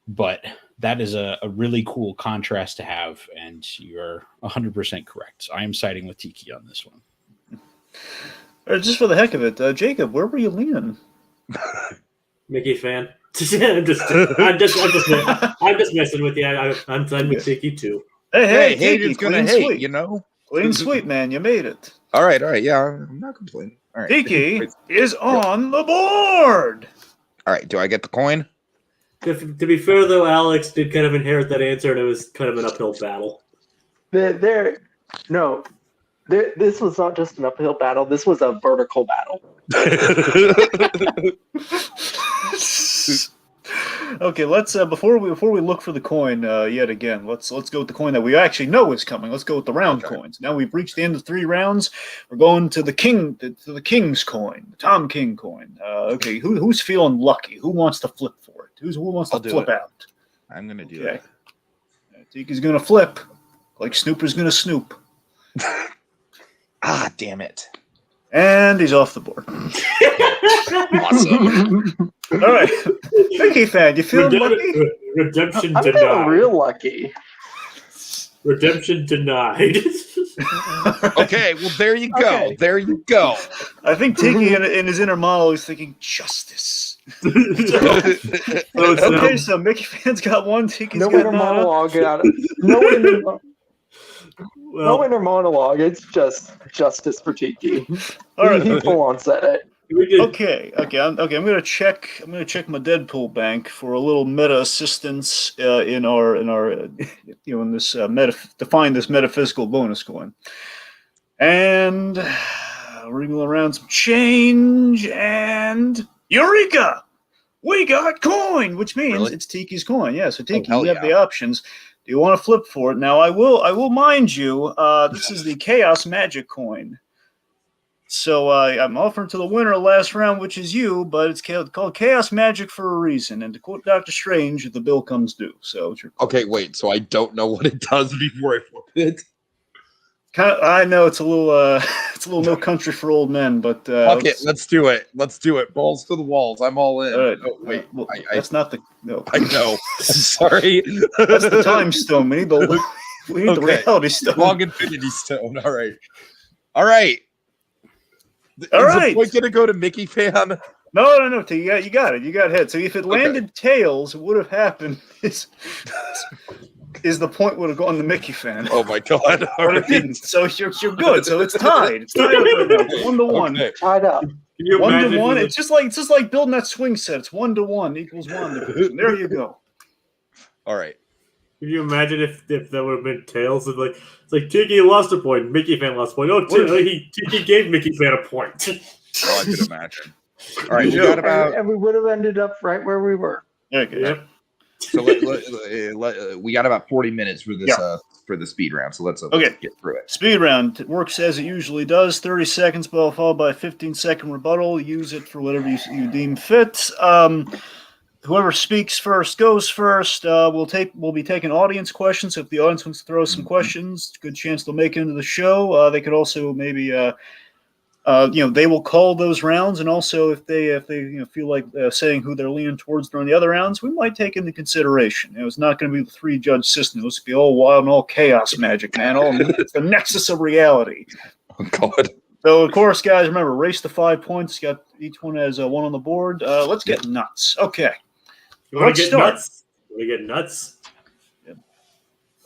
But that is a really cool contrast to have, and you're 100% correct. So I am siding with Tiki on this one. Just for the heck of it, Jacob, where were you leaning? Mickey Fan. I'm just messing with you. I'm siding with Tiki too. Hey, Tiki, Tiki, gonna clean hate, sweep. you know. Clean sweep, man. You made it. All right. Yeah, I'm not complaining. All right. Tiki is on the board. All right. Do I get the coin? To be fair, though, Alex did kind of inherit that answer, and it was kind of an uphill battle. This was not just an uphill battle. This was a vertical battle. Okay, let's before we look for the coin yet again, let's go with the coin that we actually know is coming. Let's go with the round coins. Now we've reached the end of 3 rounds. We're going to the king's coin, the Tom King coin. Okay, who's feeling lucky? Who wants to flip for it? Who wants to flip out? I'm gonna do it. Tiki's gonna flip, like Snooper's gonna snoop. Ah, damn it! And he's off the board. Awesome. All right, Mickey Fan, you feeling lucky? Redemption I'm denied. feeling real lucky. Redemption denied. Okay, well there you go. Okay. There you go. I think Tiki in his inner monologue is thinking justice. Okay, so Mickey Fan's got one. Tiki's No got inner none. monologue. No inner monologue. It's just justice for Tiki. All right. He full on said it. Okay. I'm gonna check my Deadpool bank for a little meta assistance in our in this to find this metaphysical bonus coin, and wriggle around some change, and eureka! We got coin, which means it's Tiki's coin. Yeah, so Tiki, you have the options. Do you want to flip for it? Now I will mind you. This is the Chaos Magic coin. So I'm offering to the winner last round, which is you, but it's called Chaos Magic for a reason. And to quote Dr. Strange, the bill comes due. So it's your call. Okay, wait. So I don't know what it does before I flip it. I know it's a little no country for old men, but fuck it. Let's do it. Balls to the walls. I'm all in. All right. Oh, wait. Well, that's not the no. I know. I'm sorry. That's the time stone. We need the reality stone. Long infinity stone. All right. All Is right. the point gonna go to Mickey Fan? No. You got it. You got head. So if it landed tails, what would have happened is the point would have gone to Mickey Fan. Oh my god! But it didn't. So you're good. So it's tied. It's tied up right now. 1-1. Okay. Tied up. 1-1. It's just like building that swing set. It's 1-1 equals WandaVision. There you go. All right. Can you imagine if that would have been tails? It's like Tiki lost a point, Mickey Fan lost a point. Oh, Tiki gave Mickey Fan a point. Oh, I could imagine. All right, we got about. And we would have ended up right where we were. Okay. Yep. So we got about 40 minutes for this for the speed round. So let's get through it. Speed round works as it usually does. 30 seconds, followed by a 15-second rebuttal. Use it for whatever you deem fit. Whoever speaks first goes first. We'll be taking audience questions. So if the audience wants to throw some questions, good chance they'll make it into the show. They could also maybe They will call those rounds, and also if they feel like saying who they're leaning towards during the other rounds, we might take into consideration. It's not going to be the 3-judge system. It's be all wild and all chaos magic, man. It's the nexus of reality. Oh God. So of course, guys, remember, race to 5 points. Got each one has one on the board. Let's get nuts. Okay. You want to Let's get start. nuts? Want to get nuts? Yeah.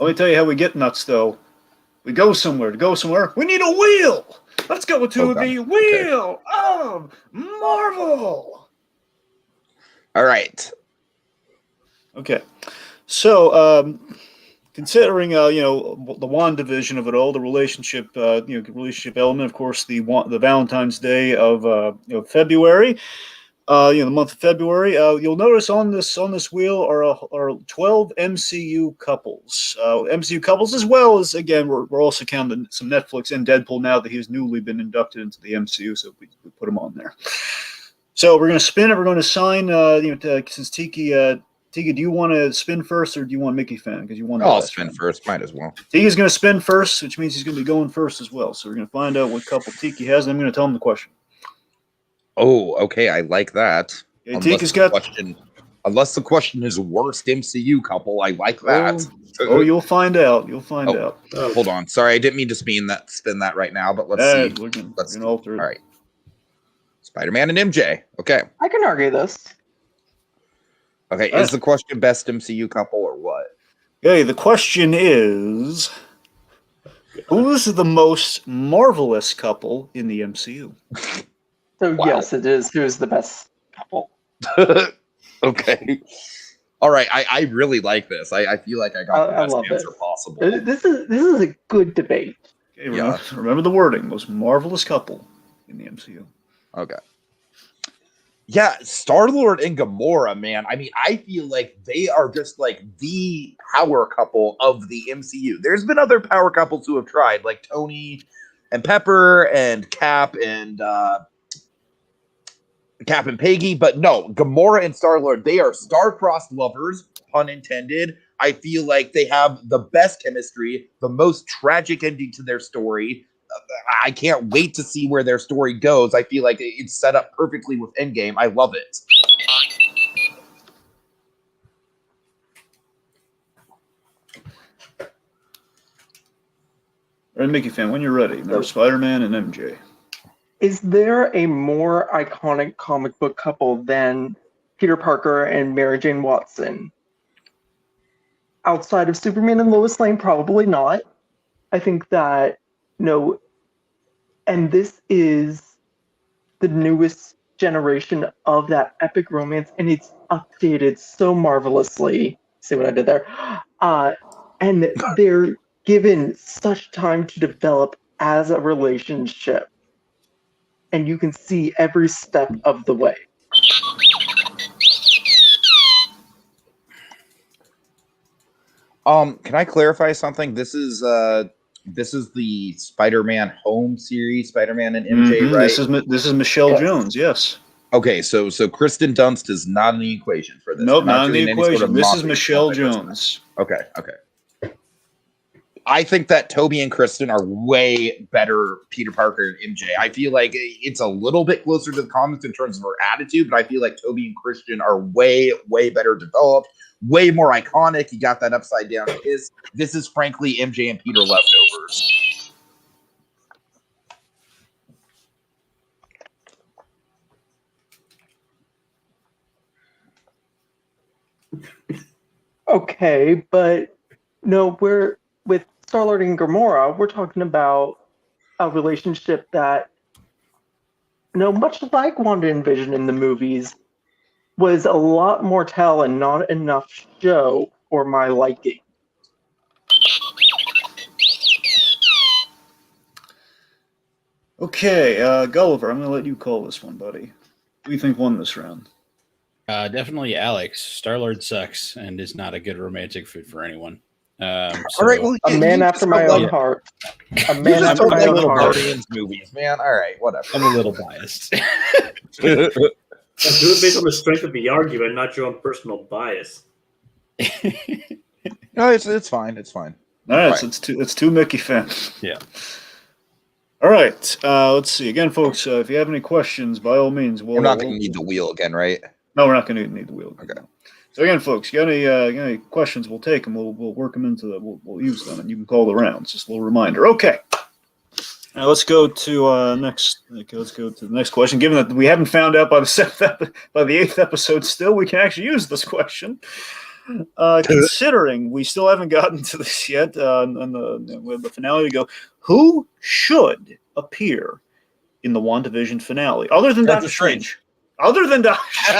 Let me tell you how we get nuts, though. We go somewhere. To go somewhere, we need a wheel. Let's go to the Wheel of Marvel. All right. Okay. So, considering the WandaVision of it all, the relationship element, of course, the Valentine's Day of February. The month of February, you'll notice on this wheel are 12 MCU couples. MCU couples, as well as, again, we're also counting some Netflix and Deadpool now that he's newly been inducted into the MCU, so we put him on there. So we're going to spin it. We're going to sign. Since Tiki, do you want to spin first, or do you want Mickey Fan? Because you want. I'll spin first. Might as well. Tiki's going to spin first, which means he's going to be going first as well. So we're going to find out what couple Tiki has, and I'm going to tell him the question. Oh, okay. I like that. Yeah, Tika's got question. Unless the question is worst MCU couple, I like that. Oh, you'll find out. You'll find out. Hold on. Sorry, I didn't mean to spin that right now, but let's see. Let's alter it. All right. Spider-Man and MJ. Okay. I can argue this. Okay. Is the question best MCU couple or what? Okay, the question is, who is the most marvelous couple in the MCU? So yes, it is. Who's the best couple? Okay. All right. I really like this. I feel like I got the best answer possible. This is a good debate. Okay, remember the wording: most marvelous couple in the MCU. Okay. Yeah, Star-Lord and Gamora, man. I mean, I feel like they are just like the power couple of the MCU. There's been other power couples who have tried, like Tony and Pepper and Cap and Peggy, but no, Gamora and Star-Lord, they are star-crossed lovers, pun intended. I feel like they have the best chemistry, the most tragic ending to their story. I can't wait to see where their story goes. I feel like it's set up perfectly with Endgame. I love it. All right, Mickey Fan, when you're ready. Remember Spider-Man and MJ. Is there a more iconic comic book couple than Peter Parker and Mary Jane Watson? Outside of Superman and Lois Lane, probably not. I think that, and this is the newest generation of that epic romance, and it's updated so marvelously. See what I did there? And they're given such time to develop as a relationship. And you can see every step of the way. Can I clarify something? This is the Spider-Man home series, Spider-Man and MJ, right? This is Michelle Jones, yes. Okay, so Kristen Dunst is not in the equation for this. Nope, not in the equation. This is Michelle Jones. Okay. I think that Toby and Kristen are way better Peter Parker and MJ. I feel like it's a little bit closer to the comics in terms of her attitude, but I feel like Toby and Kristen are way, way better developed, way more iconic. You got that upside down kiss. This is frankly MJ and Peter leftovers. Okay, but no, we're with Star-Lord and Gamora, we're talking about a relationship that, much like Wanda and Vision in the movies, was a lot more tell and not enough show for my liking. Okay, Gulliver, I'm going to let you call this one, buddy. Who do you think won this round? Definitely Alex. Star-Lord sucks and is not a good romantic fit for anyone. All right, well, a man after my own heart. A man after my own heart. Guardians movies, man. All right, whatever. I'm a little biased. Do it based on the strength of the argument, not your own personal bias. No, it's fine. It's fine. All right, so it's two Mickey fans. Yeah. All right. Let's see. Again, folks, if you have any questions, by all means, We're not going to need the wheel again, right? No, we're not going to need the wheel. Okay. So again, folks, you got any questions? We'll take them. We'll work them into the. We'll use them, and you can call the rounds. Just a little reminder. Okay. Now let's go to next. Okay, let's go to the next question. Given that we haven't found out by the 8th episode, still we can actually use this question. Considering we still haven't gotten to this yet, with the finale to go, who should appear in the WandaVision finale other than Doctor Strange? Other than Doctor Strange.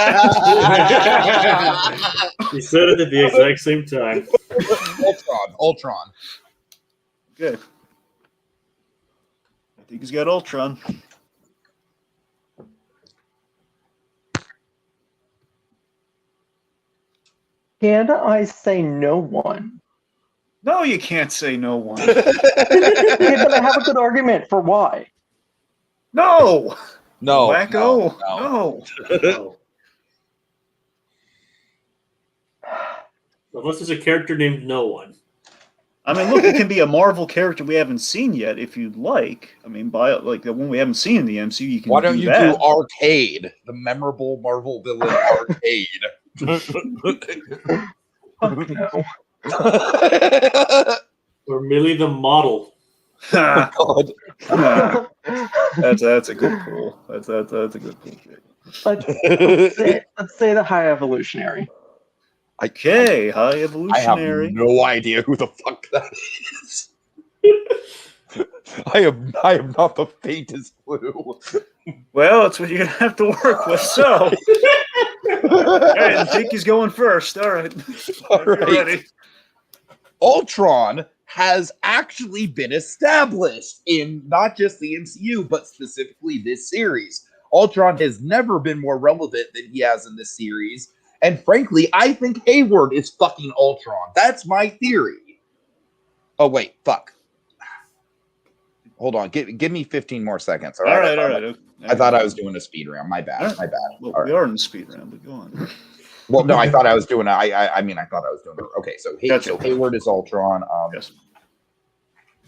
We said it at the exact same time. Ultron. Okay. I think he's got Ultron. Can I say no one? No, you can't say no one. Okay, but I have a good argument for why. No! No. Wacko! No. No! Unless there's a character named No One. I mean, look, it can be a Marvel character we haven't seen yet if you'd like. I mean, by like the one we haven't seen in the MCU, you can. Why don't you that. do Arcade, the memorable Marvel villain Arcade? No. Or Millie the Model. God. That's a good pull. That's a good pull. Let's say the High Evolutionary. Okay, High I have Evolutionary. no idea who the fuck that is. I have not the faintest clue. Well, that's what you're gonna have to work with. So, all right, I think he's going first. All right, All You're right. ready. Ultron has actually been established in not just the MCU, but specifically this series. Ultron has never been more relevant than he has in this series. And frankly, I think Hayward is fucking Ultron. That's my theory. Oh, wait, fuck. Hold on. Give me 15 more seconds. All right. Okay. I thought I was doing a speed round. My bad. All My bad. Well, All we right. are in the speed round, but go on. Well, no, I thought I was doing. I thought I was doing. Okay, so Gotcha. so Hayward is Ultron. Yes.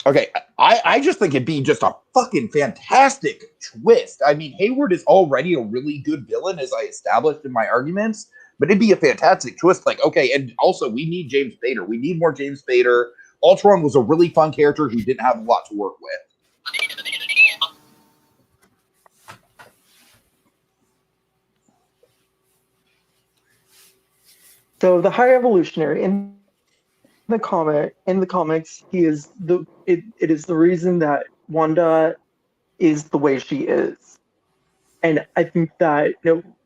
Okay, I just think it'd be just a fucking fantastic twist. I mean, Hayward is already a really good villain, as I established in my arguments, but it'd be a fantastic twist. Like, okay, and also we need James Spader. We need more James Spader. Ultron was a really fun character who didn't have a lot to work with. So the High Evolutionary in the comics, he is it is the reason that Wanda is the way she is. And I think that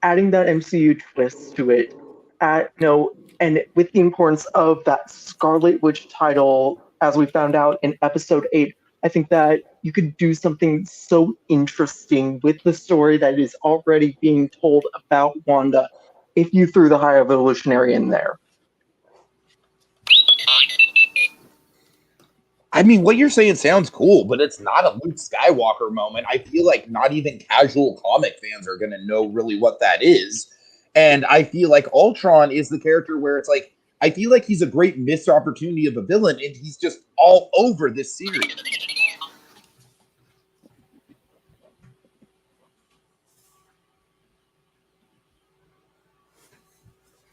adding that MCU twist to it, and with the importance of that Scarlet Witch title, as we found out in episode 8, I think that you could do something so interesting with the story that is already being told about Wanda if you threw the High Evolutionary in there. I mean, what you're saying sounds cool, but it's not a Luke Skywalker moment. I feel like not even casual comic fans are going to know really what that is. And I feel like Ultron is the character where it's like, I feel like he's a great missed opportunity of a villain, and he's just all over this series.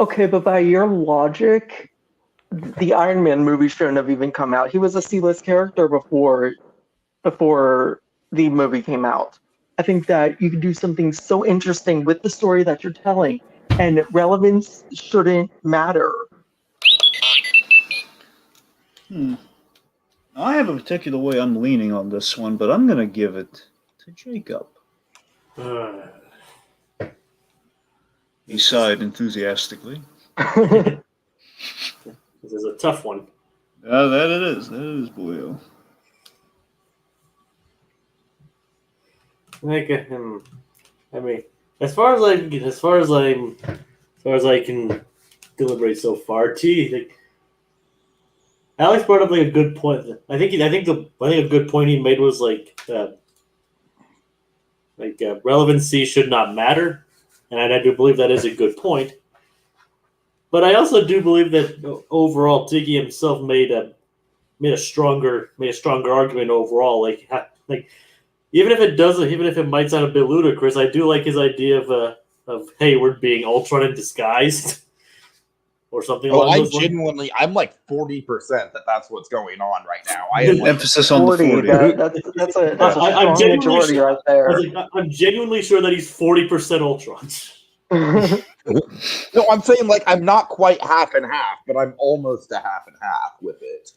Okay, but by your logic, the Iron Man movie shouldn't have even come out. He was a C-list character before the movie came out. I think that you could do something so interesting with the story that you're telling, and relevance shouldn't matter. I have a particular way I'm leaning on this one, but I'm going to give it to Jacob. He sighed enthusiastically. This is a tough one. That it is. That it is, boyo. I mean, as far as I can deliberate so far, Alex brought up like a good point. I think a good point he made was relevancy should not matter, and I do believe that is a good point. But I also do believe that overall, Tiki himself made a stronger argument overall. Like even if it might sound a bit ludicrous, I do like his idea of Hayward being Ultron in disguise, or something along those lines. I'm like 40% that's what's going on right now. I am like, Emphasis on the 40. That's a I'm strong genuinely majority sure, right there. I'm genuinely sure that he's 40% Ultron. no, I'm saying like I'm not quite half and half, but I'm almost a half and half with it.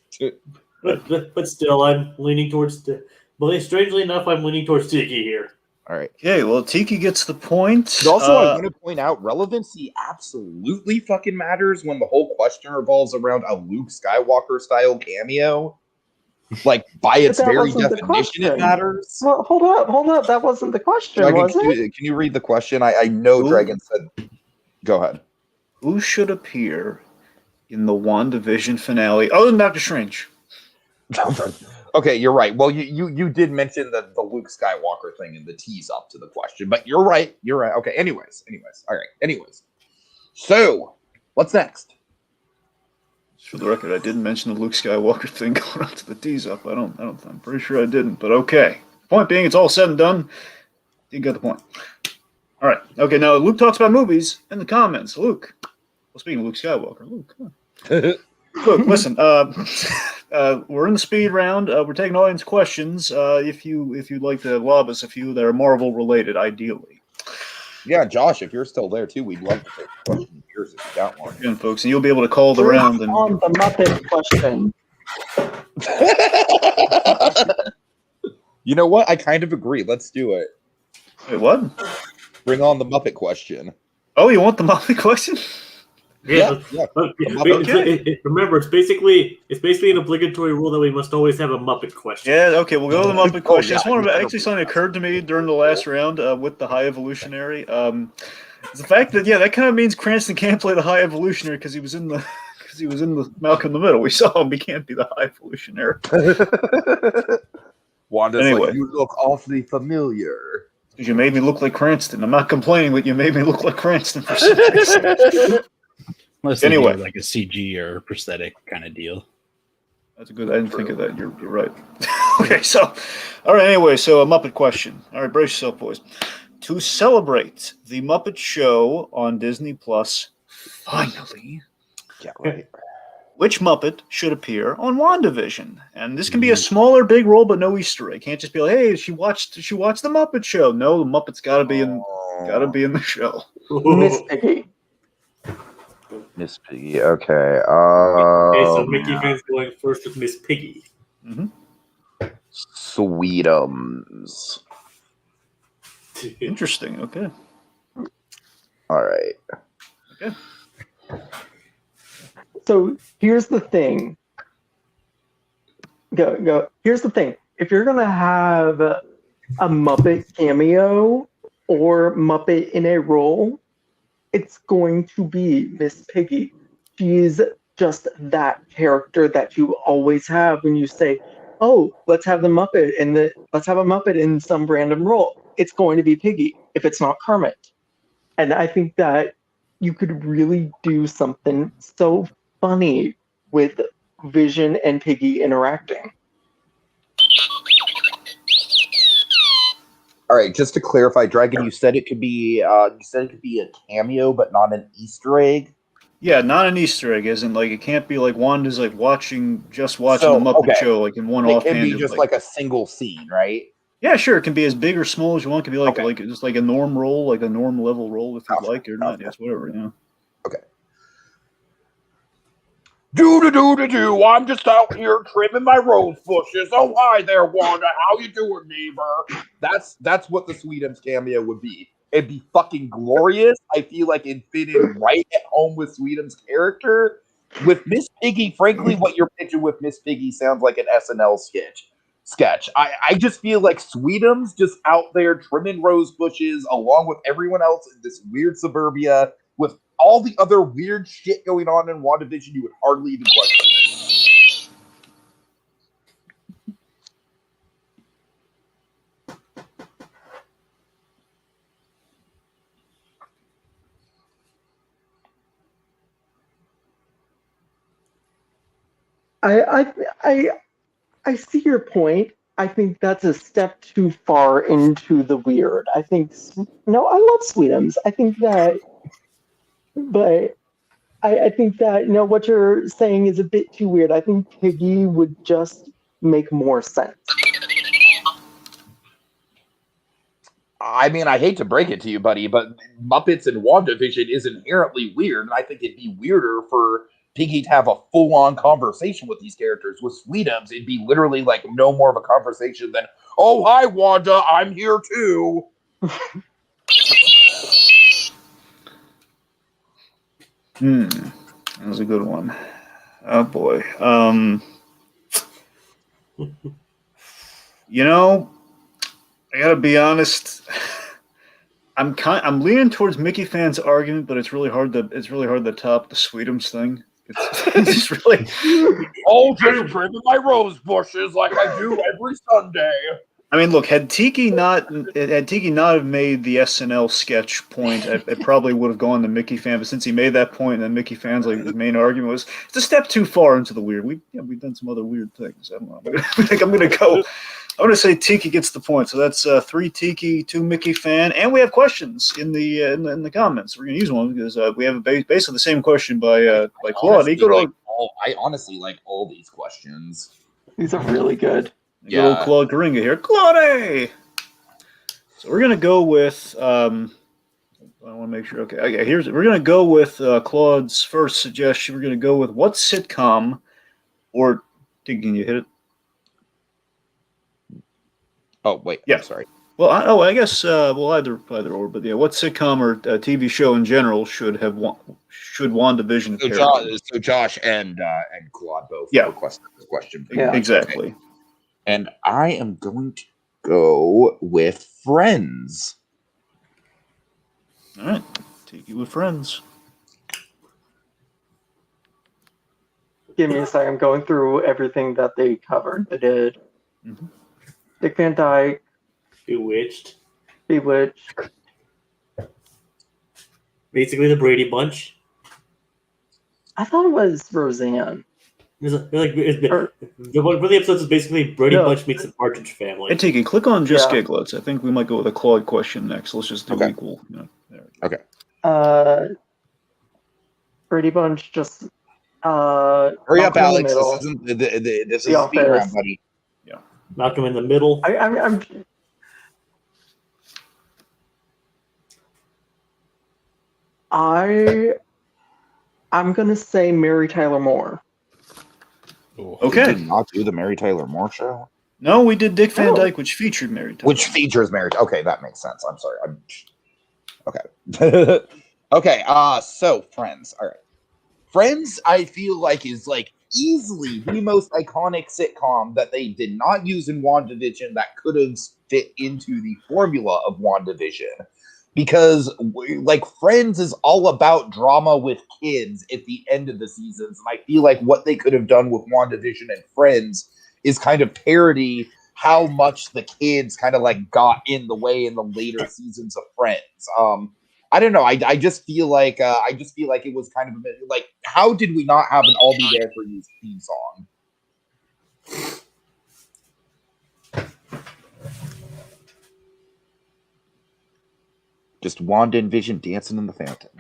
But still, I'm leaning towards. But strangely enough, I'm leaning towards Tiki here. All right. Okay, well, Tiki gets the point. But also, I want to point out relevancy absolutely fucking matters when the whole question revolves around a Luke Skywalker style cameo. Like, by its very definition, it matters. Well, hold up. That wasn't the question, Dragon, was it? can you read the question? I know Dragon said. Go ahead. Who should appear in the WandaVision finale other than Doctor Strange? Okay, you're right. Well, you did mention the Luke Skywalker thing in the tease up to the question, but you're right. You're right. Okay. Anyways. All right. Anyways. So, what's next? For the record, I didn't mention the Luke Skywalker thing going on to the tease up. I'm pretty sure I didn't, but okay. Point being, it's all said and done. You got the point. All right. Okay, now Luke talks about movies in the comments. Luke. Well, speaking of Luke Skywalker, Luke, come on. Look, listen. We're in the speed round. We're taking audience questions. If you'd like to lob us a few that are Marvel related, ideally. Yeah, Josh, if you're still there too, we'd love to take questions. Yours if you got one. Again, folks, and you'll be able to call the round. And on the Muppet question. You know what? I kind of agree. Let's do it. Wait, what? Bring on the Muppet question. Oh, you want the Muppet question? Yeah. Remember, it's basically an obligatory rule that we must always have a Muppet question. Yeah, okay, we'll go to the Muppet question. Yeah. Actually, something occurred to me during the last round with the High Evolutionary. The fact that that kind of means Cranston can't play the High Evolutionary because he was in the Malcolm in the Middle. We saw him; he can't be the High Evolutionary. Wanda's Anyway. like, you look awfully familiar. Because you made me look like Cranston. I'm not complaining, but you made me look like Cranston for some reason. Unless anyway, like a CG or a prosthetic kind of deal. That's a good. I didn't think of that. You're right. Okay, so all right. Anyway, so a Muppet question. All right, brace yourself, boys. To celebrate the Muppet Show on Disney Plus, finally. Yeah, right. Which Muppet should appear on WandaVision? And this can be a small or big role, but no Easter egg. Can't just be like, hey, she watched the Muppet Show. No, the Muppet's gotta be in the show. Miss Piggy. Miss Piggy. Okay. Okay, so Mickey fans going first with Miss Piggy. Mm-hmm. Sweetums. Interesting. Okay. All right. Okay. So here's the thing. Go. Here's the thing. If you're gonna have a Muppet cameo or Muppet in a role, it's going to be Miss Piggy. She's just that character that you always have when you say, "Oh, let's have a Muppet in some random role." It's going to be Piggy if it's not Kermit. And I think that you could really do something so funny with Vision and Piggy interacting. All right, just to clarify, Dragon, you said it could be a cameo, but not an Easter egg. Yeah, not an Easter egg, isn't like it can't be like Wanda's like watching the Muppet Show like in one offhand. It can be just like a single scene, right? Yeah, sure. It can be as big or small as you want. It can be like just like a norm role, like a norm level role if you'd like it or not. Yes, whatever. Yeah. Okay. Do. I'm just out here trimming my rose bushes. Oh, hi there, Wanda. How you doing, neighbor? That's what the Sweetums cameo would be. It'd be fucking glorious. I feel like it fit in right at home with Sweetums' character. With Miss Piggy, frankly, what you're pitching with Miss Piggy sounds like an SNL sketch. I just feel like Sweetums just out there trimming rose bushes along with everyone else in this weird suburbia with all the other weird shit going on in WandaVision, you would hardly even question it. I see your point, I think that's a step too far into the weird. I think no, I love Sweetums. I think that, but I think that what you're saying is a bit too weird. I think Piggy would just make more sense. I mean, I hate to break it to you, buddy, but Muppets and WandaVision is inherently weird, and I think it'd be weirder for Piggy to have a full-on conversation with these characters. With Sweetums, it'd be literally like no more of a conversation than, "Oh, hi, Wanda, I'm here too." That was a good one. Oh boy. I gotta be honest. I'm leaning towards Mickey Fan's argument, but it's really hard to top the Sweetums thing. It's just really. All day trimming my rose bushes like I do every Sunday. I mean, look, had Tiki not have made the SNL sketch point, it probably would have gone to Mickey Fan. But since he made that point, and then Mickey Fan's his main argument was it's a step too far into the weird. We've done some other weird things. I don't know. I think I'm gonna say Tiki gets the point. So that's 3 Tiki, 2 Mickey Fan, and we have questions in the comments. We're gonna use one because we have basically the same question by Claude. I honestly like all these questions. These are really good. Yeah, little Claude Coringa here, Claude. So we're gonna go with. I want to make sure. Okay. We're gonna go with Claude's first suggestion. We're gonna go with what sitcom, or can you hit it? Oh wait, yeah. I'm sorry. Well, I guess either or, but yeah, what sitcom or TV show in general should WandaVision? So Josh and Claude both requested this question. Yeah, exactly. Okay. And I am going to go with Friends. All right, Tiki with Friends. Give me a second. I'm going through everything that they covered. They did Dick Van Dyke, Bewitched, basically the Brady Bunch. I thought it was Roseanne. One of the episodes is basically Brady Bunch meets the Partridge Family. Hey, Tiki, click on Just Giglets. I think we might go with a Claude question next. Let's just do equal. Okay. Brady Bunch just. Hurry up, Alex. This is speed round, buddy. Yeah. Malcolm in the Middle. I'm gonna say Mary Tyler Moore. Okay. We did not do the Mary Tyler Moore show? No, we did Dick Van Dyke, which featured Mary Tyler. Which features Mary. Okay, that makes sense. I'm sorry. Okay. Okay, so Friends. All right. Friends, I feel like, is easily the most iconic sitcom that they did not use in WandaVision that could have fit into the formula of WandaVision. Because Friends is all about drama with kids at the end of the seasons, and I feel like what they could have done with WandaVision and Friends is kind of parody how much the kids kind of got in the way in the later seasons of Friends. I don't know. I just feel like it was kind of how did we not have an "I'll Be There for You" theme song? Just Wanda and Vision dancing in the fountain.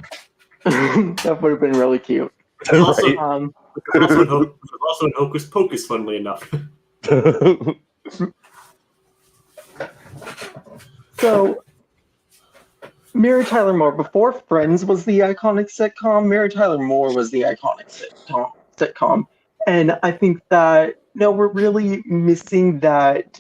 That would have been really cute. Also, right? Also in Hocus Pocus, funnily enough. So, Mary Tyler Moore, before Friends was the iconic sitcom, Mary Tyler Moore was the iconic sitcom. And I think that, we're really missing that,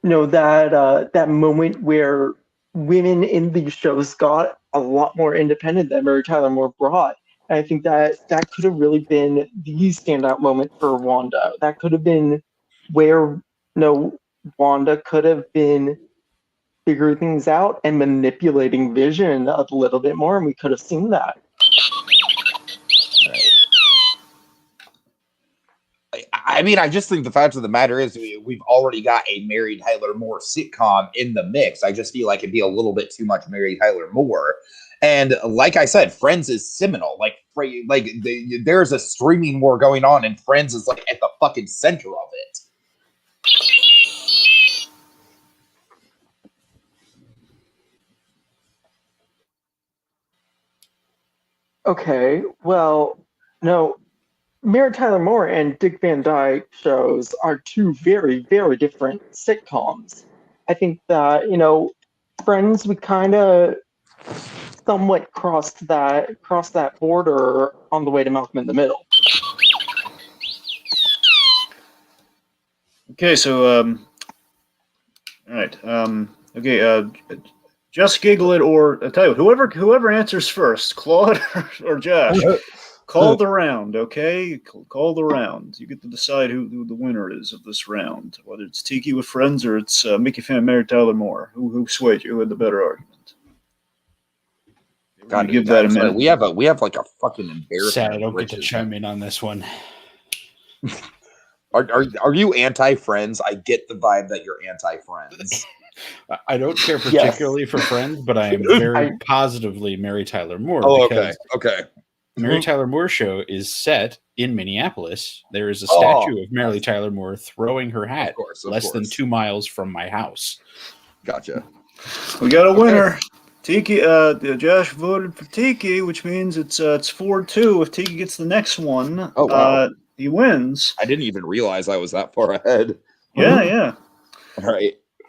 that moment where women in these shows got a lot more independent that Mary Tyler Moore brought. And I think that could have really been the standout moment for Wanda. That could have been where, Wanda could have been figuring things out and manipulating Vision a little bit more, and we could have seen that. I mean, I just think the fact of the matter is we've already got a Mary Tyler Moore sitcom in the mix. I just feel like it'd be a little bit too much Mary Tyler Moore. And like I said, Friends is seminal. There's a streaming war going on, and Friends is at the fucking center of it. Okay, well, no, Mary Tyler Moore and Dick Van Dyke shows are two very, very different sitcoms. I think that, Friends, we kind of somewhat crossed that border on the way to Malcolm in the Middle. Okay, so all right. Okay. Just giggle it, or I tell you, whoever answers first, Claude or Josh, call the round. Okay, call the round. You get to decide who the winner is of this round, whether it's Tiki with friends or it's Mickey Fan, Mary Tyler Moore. Who swayed you? Who had the better argument? God, give that a minute. we have like a fucking embarrassment. Sad I don't get to chime in on this one. Are you anti-Friends? I get the vibe that you're anti-Friends. I don't care particularly for Friends, but I am very positively Mary Tyler Moore. Oh, because okay. Mary Tyler Moore show is set in Minneapolis. There is a statue of Mary Tyler Moore throwing her hat less than 2 miles from my house. Gotcha. We got a winner. Tiki, Josh voted for Tiki, which means it's 4-2. If Tiki gets the next one, he wins. I didn't even realize I was that far ahead. Yeah.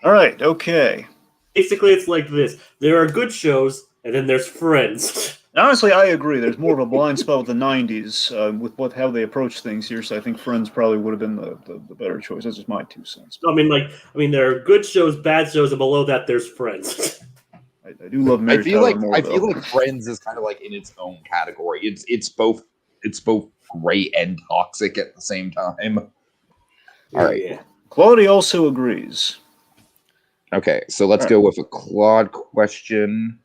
All right. Okay. Basically, it's like this: there are good shows, and then there's Friends. Honestly, I agree. There's more of a blind spot with the '90s with how they approach things here. So I think Friends probably would have been the better choice. That's just my 2 cents. I mean, there are good shows, bad shows, and below that, there's Friends. I do love Mary Tyler Moore. I feel like Friends is kind of like in its own category. It's both great and toxic at the same time. All right. Yeah. Claudia also agrees. Okay, so let's go with a Claude question.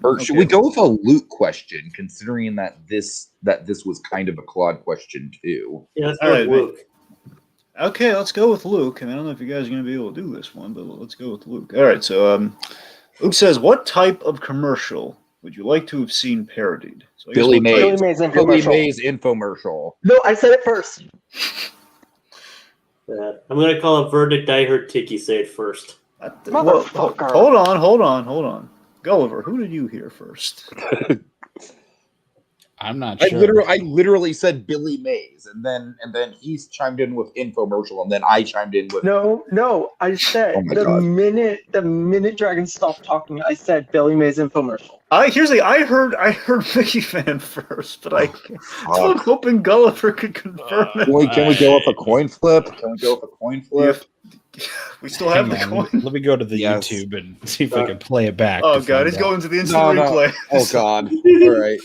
Or should Okay. we go with a Luke question, considering that this was kind of a Claude question too? Yeah, let's All go right, with Luke. Okay, let's go with Luke. I don't know if you guys are going to be able to do this one, but let's go with Luke. All right, so Luke says, what type of commercial would you like to have seen parodied? So I guess Billy what type- Mays. Billy Mays Billy infomercial. Mays infomercial. No, I said it first. I'm going to call a verdict. I heard Tiki say it first. Motherfucker. Hold on. Gulliver, who did you hear first? I'm not sure. I literally said Billy Mays, and then he's chimed in with infomercial, and then I chimed in with No, I said Oh my the God. minute Dragon stopped talking, I said Billy Mays infomercial. I heard Mickey Fan first, but I'm hoping Gulliver could confirm it. Can we go with a coin flip? We still have the Hang coin. on. Let me go to the Yes. YouTube and see if I can play it back. Oh to god, find he's out. going to the instant replay. Oh god. All right.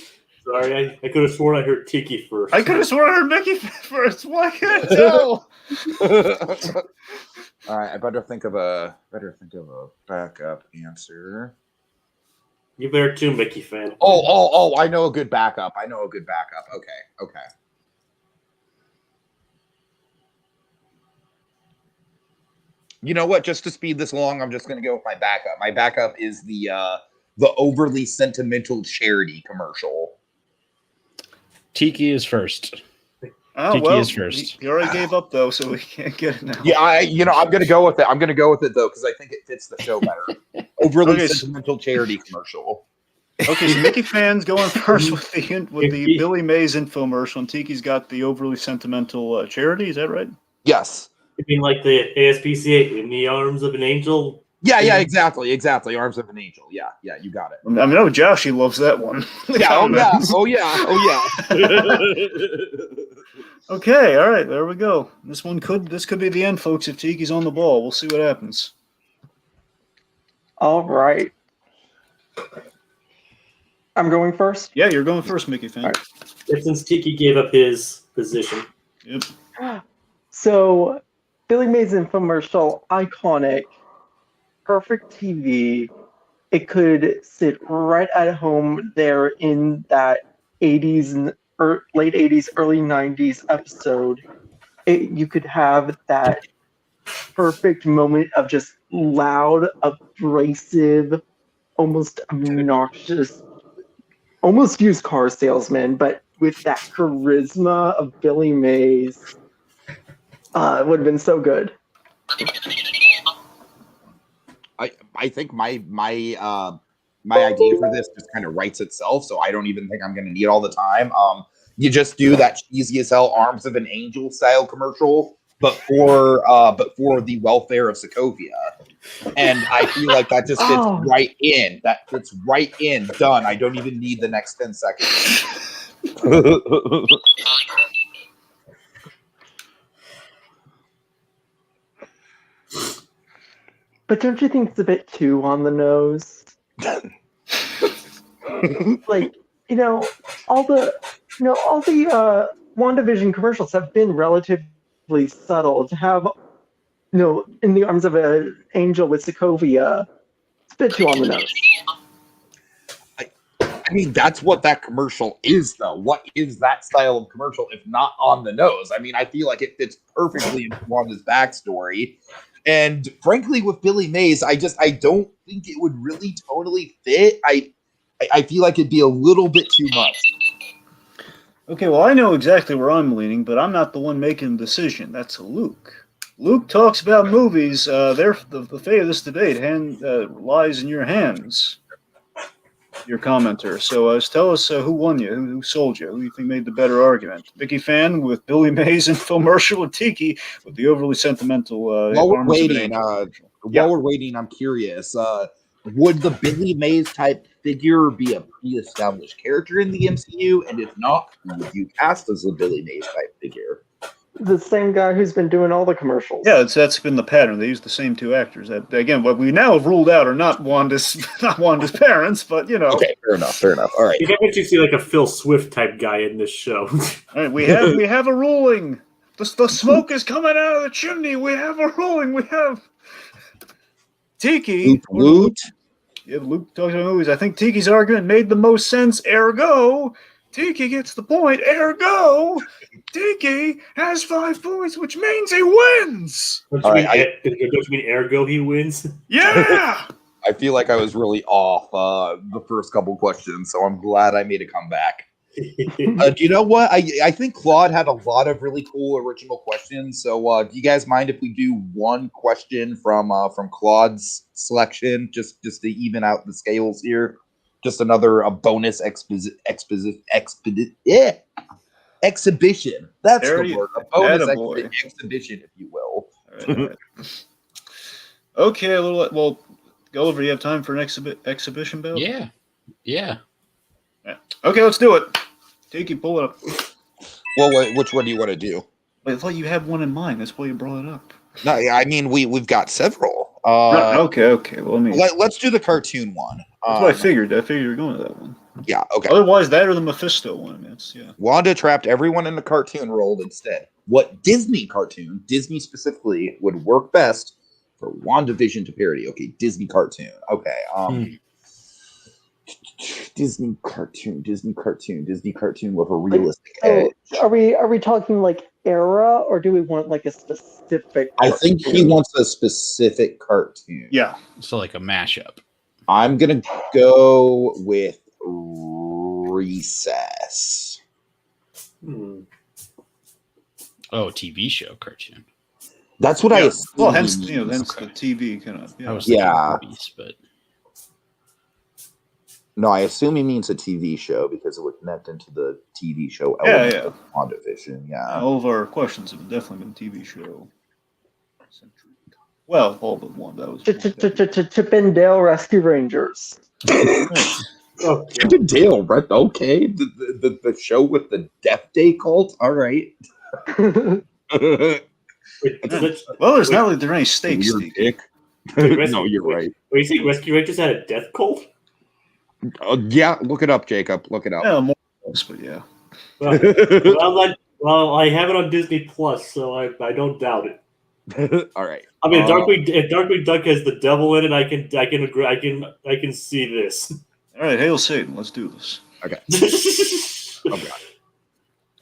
Sorry, I could have sworn I heard Tiki first. I could have sworn I heard Mickey first. Why can't I tell? All right. I better think of a backup answer. You better too, Mickey Fan. Oh! I know a good backup. Okay. You know what? Just to speed this along, I'm just going to go with my backup. My backup is the overly sentimental charity commercial. Tiki is first. Oh, Tiki well, is first. He already gave up though, so we can't get it now. Yeah, I'm going to go with it. I'm going to go with it though because I think it fits the show better. Overly sentimental charity commercial. Okay, so Mickey Fan's going first with the Billy Mays infomercial, and Tiki's got the overly sentimental charity. Is that right? Yes. You mean like the ASPCA, In the Arms of an Angel? Yeah, exactly. Arms of an Angel. Yeah, you got it. I know Josh, he loves that one. Oh yeah. Okay, all right, there we go. This could be the end, folks. If Tiki's on the ball, we'll see what happens. All right. I'm going first. Yeah, you're going first, Mickey Fan. All right. Since Tiki gave up his position. Yep. So, Billy Mays infomercial, iconic, perfect TV. It could sit right at home there in that 80s, late 80s, early 90s episode. You could have that perfect moment of just loud, abrasive, almost obnoxious, almost used car salesman, but with that charisma of Billy Mays. It would have been so good. I think my my idea for this just kind of writes itself, so I don't even think I'm going to need all the time. You just do that cheesy as hell Arms of an Angel style commercial, but for the welfare of Sokovia. And I feel like that just fits right in. That fits right in. Done. I don't even need the next 10 seconds. But don't you think it's a bit too on the nose? Like, all the WandaVision commercials have been relatively subtle. To have, in the arms of an angel with Sokovia, it's a bit too on the nose. I mean, that's what that commercial is, though. What is that style of commercial if not on the nose? I mean, I feel like it fits perfectly into Wanda's backstory. And frankly, with Billy Mays, I don't think it would really totally fit. I feel like it'd be a little bit too much. Okay, well, I know exactly where I'm leaning, but I'm not the one making the decision. That's Luke. Luke talks about movies. The fate of this debate lies in your hands, your commenter. So tell us who won you, who sold you, who you think made the better argument. Vicky Fan with Billy Mays infomercial, and Tiki with the overly sentimental. While we're waiting, I'm curious. Would the Billy Mays type figure be a pre-established character in the MCU? And if not, who would you cast as the Billy Mays type figure? The same guy who's been doing all the commercials. Yeah, that's been the pattern. They use the same two actors. That, again, what we now have ruled out are not Wanda's parents, but Okay, fair enough. All right. You can actually see like a Phil Swift type guy in this show. All right, we have a ruling. The smoke is coming out of the chimney. We have a ruling. We have Tiki. Woot. Yeah, Luke talks about movies. I think Tiki's argument made the most sense. Ergo, Tiki gets the point. Ergo, Tiki has 5 points, which means he wins. Don't you mean ergo he wins? Yeah. I feel like I was really off the first couple questions, so I'm glad I made a comeback. Do you know what? I think Claude had a lot of really cool original questions. So do you guys mind if we do one question from Claude's selection, just to even out the scales here? Just another bonus exhibition. That's the word. A bonus exhibition, if you will. All right. Okay, well, Gulliver, you have time for an exhibition belt? Yeah. Okay, let's do it. Tiki, pull it up. Well, which one do you want to do? Wait, I thought you had one in mind. That's why you brought it up. No, I mean we've got several. Okay. Well, let's do the cartoon one. That's what I figured. I figured you were going to that one. Yeah. Okay. Otherwise, that or the Mephisto one. I mean, yeah. Wanda trapped everyone in the cartoon world instead. What Disney cartoon, Disney specifically, would work best for WandaVision to parody? Okay, Disney cartoon. Okay. Disney cartoon with a realistic edge. Are we talking like era, or do we want like a specific? I think he wants a specific cartoon. Yeah. So like a mashup. I'm gonna go with Recess. Oh, TV show cartoon. That's what I assume. Well, hence the TV kind of. I was thinking movies, but no, I assume he means a TV show because it would connect into the TV show element of WandaVision. Yeah. All of our questions have definitely been TV show centric. Well, all but one. That was Chip and Dale Rescue Rangers. Chip and Dale, right? Okay. The show with the Death Day cult. All right. Well, there's not like there are any stakes. No, you're right. Wait, you think Rescue Rangers had a death cult? Yeah, look it up, Jacob. Look it up. Yeah, more, but yeah. Well, I have it on Disney Plus, so I don't doubt it. All right. I mean, if Darkwing Duck has the devil in it, I can agree. I can see this. All right, hail Satan. Let's do this. Okay. Okay.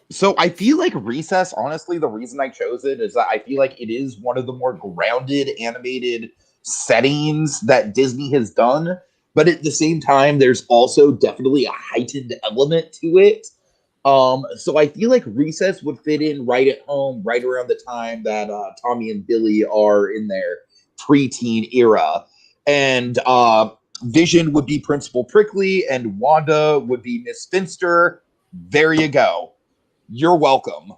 So I feel like Recess, honestly, the reason I chose it is that I feel like it is one of the more grounded animated settings that Disney has done. But at the same time, there's also definitely a heightened element to it. So I feel like Recess would fit in right at home, right around the time that Tommy and Billy are in their preteen era. And Vision would be Principal Prickly, and Wanda would be Miss Finster. There you go. You're welcome.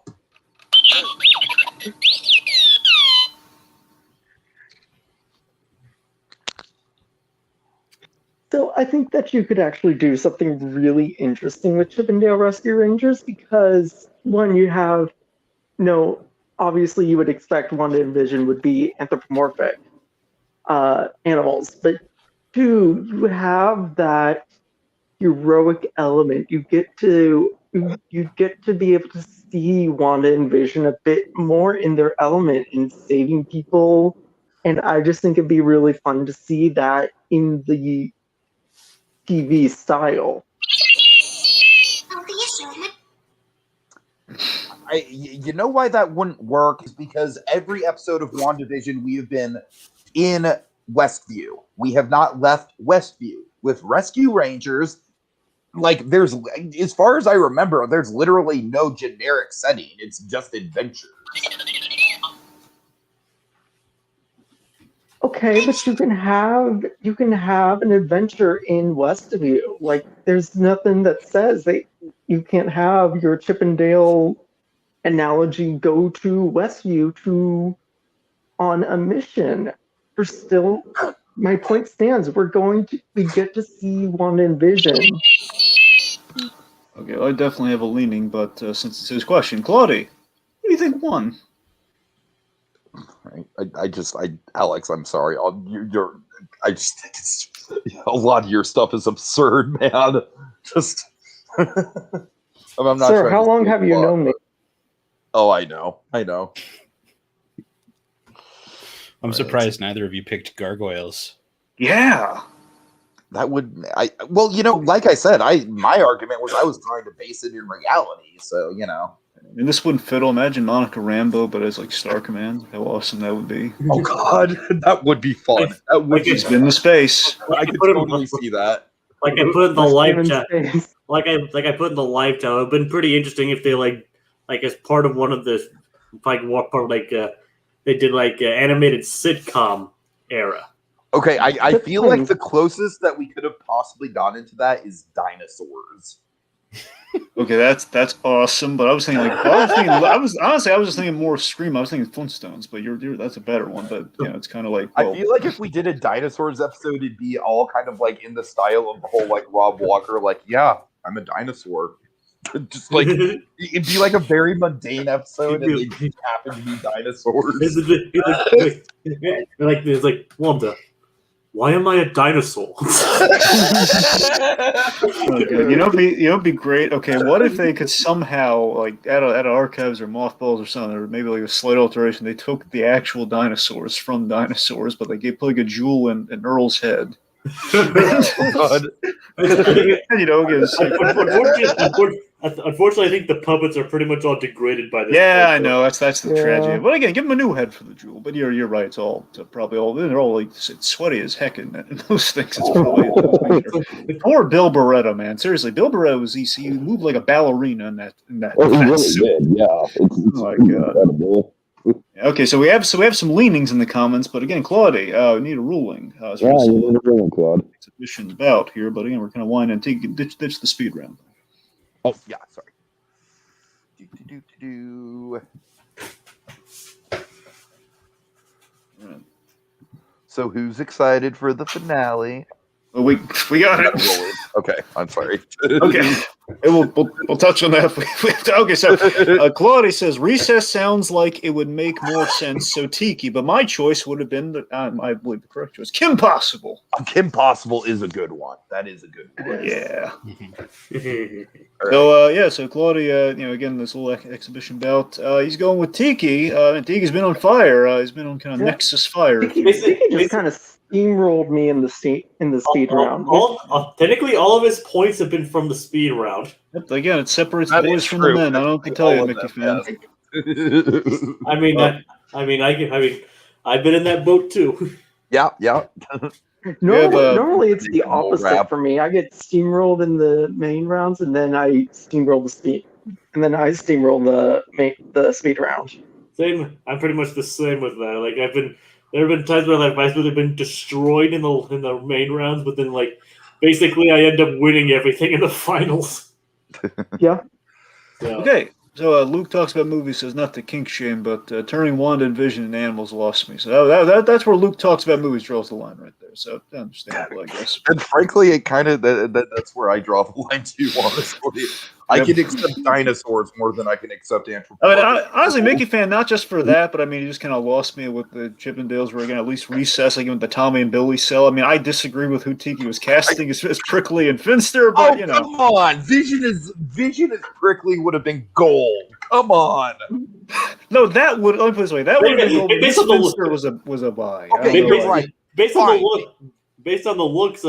So I think that you could actually do something really interesting with Chippendale Rescue Rangers because one, you have, obviously you would expect Wanda and Vision would be anthropomorphic animals, but two, you have that heroic element. You get to be able to see Wanda and Vision a bit more in their element in saving people, and I just think it'd be really fun to see that in the TV style. You know why that wouldn't work is because every episode of WandaVision we have been in Westview. We have not left Westview. With Rescue Rangers, like there's, as far as I remember, there's literally no generic setting. It's just adventure. Okay, but you can have an adventure in Westview. Like there's nothing that says that you can't have your Chippendale analogy go to Westview on a mission. There's still, my point stands. We get to see Wanda and Vision. Okay, well, I definitely have a leaning, but since it's his question, Claudia, what do you think won? Right? Alex, I'm sorry. I just think it's a lot of your stuff is absurd, man. Just, I'm not. Sir, how long have you known me? Oh, I know. I'm surprised neither of you picked gargoyles. Yeah. That would like I said, my argument was I was trying to base it in reality. So And this wouldn't fiddle. Imagine Monica Rambeau, but as like Star Command. How awesome that would be. Oh God, that would be fun. That would He's been to space. I could totally see that. Like I put in the live chat. Like I put in the live chat. It would have been pretty interesting if they like as part of one of the they did animated sitcom era. Okay, I feel like the closest that we could have possibly gone into that is dinosaurs. Okay, that's awesome. But I was thinking I was just thinking more Scream. I was thinking Flintstones, but that's a better one. But it's kind of like I feel like if we did a dinosaurs episode, it'd be all kind of like in the style of the whole like Rob Walker, like I'm a dinosaur. Just like it'd be like a very mundane episode, and they just happen to be dinosaurs. It's like Wanda. Why am I a dinosaur? Okay. It'd be great. Okay, what if they could somehow, like, at archives or mothballs or something, or maybe like a slight alteration, they took the actual dinosaurs from dinosaurs, but they put like a jewel in Earl's head. Unfortunately, I think the puppets are pretty much all degraded by this. Yeah, I know that's the tragedy. But again, give them a new head for the jewel. But you're right. It's probably all. They're all like sweaty as heck in those things. It's probably poor Bill Barretta, man. Seriously, Bill Barretta was he moved like a ballerina in that. Oh, he really did. Yeah. Oh my God. Okay, so we have some leanings in the comments, but again, Claudia, we need a ruling. You need a ruling, Claude. Exhibition bout here, but again, we're kind of winding and ditch the speed round. Oh yeah, sorry. Right. So who's excited for the finale? Well, we got it. Okay, I'm sorry. Okay, we'll touch on that. Okay, so Claudia says Recess sounds like it would make more sense. So Tiki, but my choice would have been I believe the correct choice. Kim Possible. Kim Possible is a good one. That is a good one. Yeah. Right. So Claudia, again, this little exhibition bout. He's going with Tiki. And Tiki's been on fire. He's been on kind of Nexus fire. Tiki just kind of steamrolled me in the speed round. Technically, all of his points have been from the speed round. Again, it separates the boys from the men. I don't think tell you, Mickey fan. I've been in that boat too. Yeah. Normally it's the opposite for me. I get steamrolled in the main rounds, and then I steamroll the speed, and then I steamroll the speed round. Same. I'm pretty much the same with that. Like There have been times where like my have been destroyed in the main rounds, but then like basically I end up winning everything in the finals. Yeah. So, Okay, so Luke talks about movies, says not to kink shame, but turning Wanda and Vision into animals lost me. So that's where Luke talks about movies draws the line right there. So understandable, I guess. And frankly, it kind of that's where I draw the line too. Honestly, I Yep. can accept dinosaurs more than I can accept I mean, anthropomorphic. honestly, Mickey fan, not just for that, but I mean, he just kind of lost me with the Chippendales where, again, at least Recess, like with the Tommy and Billy cell. I mean, I disagree with who Tiki was casting as Prickly and Finster, but, you know. Come on, Vision is Prickly would have been gold. Come on. No, that would, let me put it this way, that would have been gold, but Based Miss on the Finster was a buy. Okay, I don't know you're why. right. Based on Fine. the looks,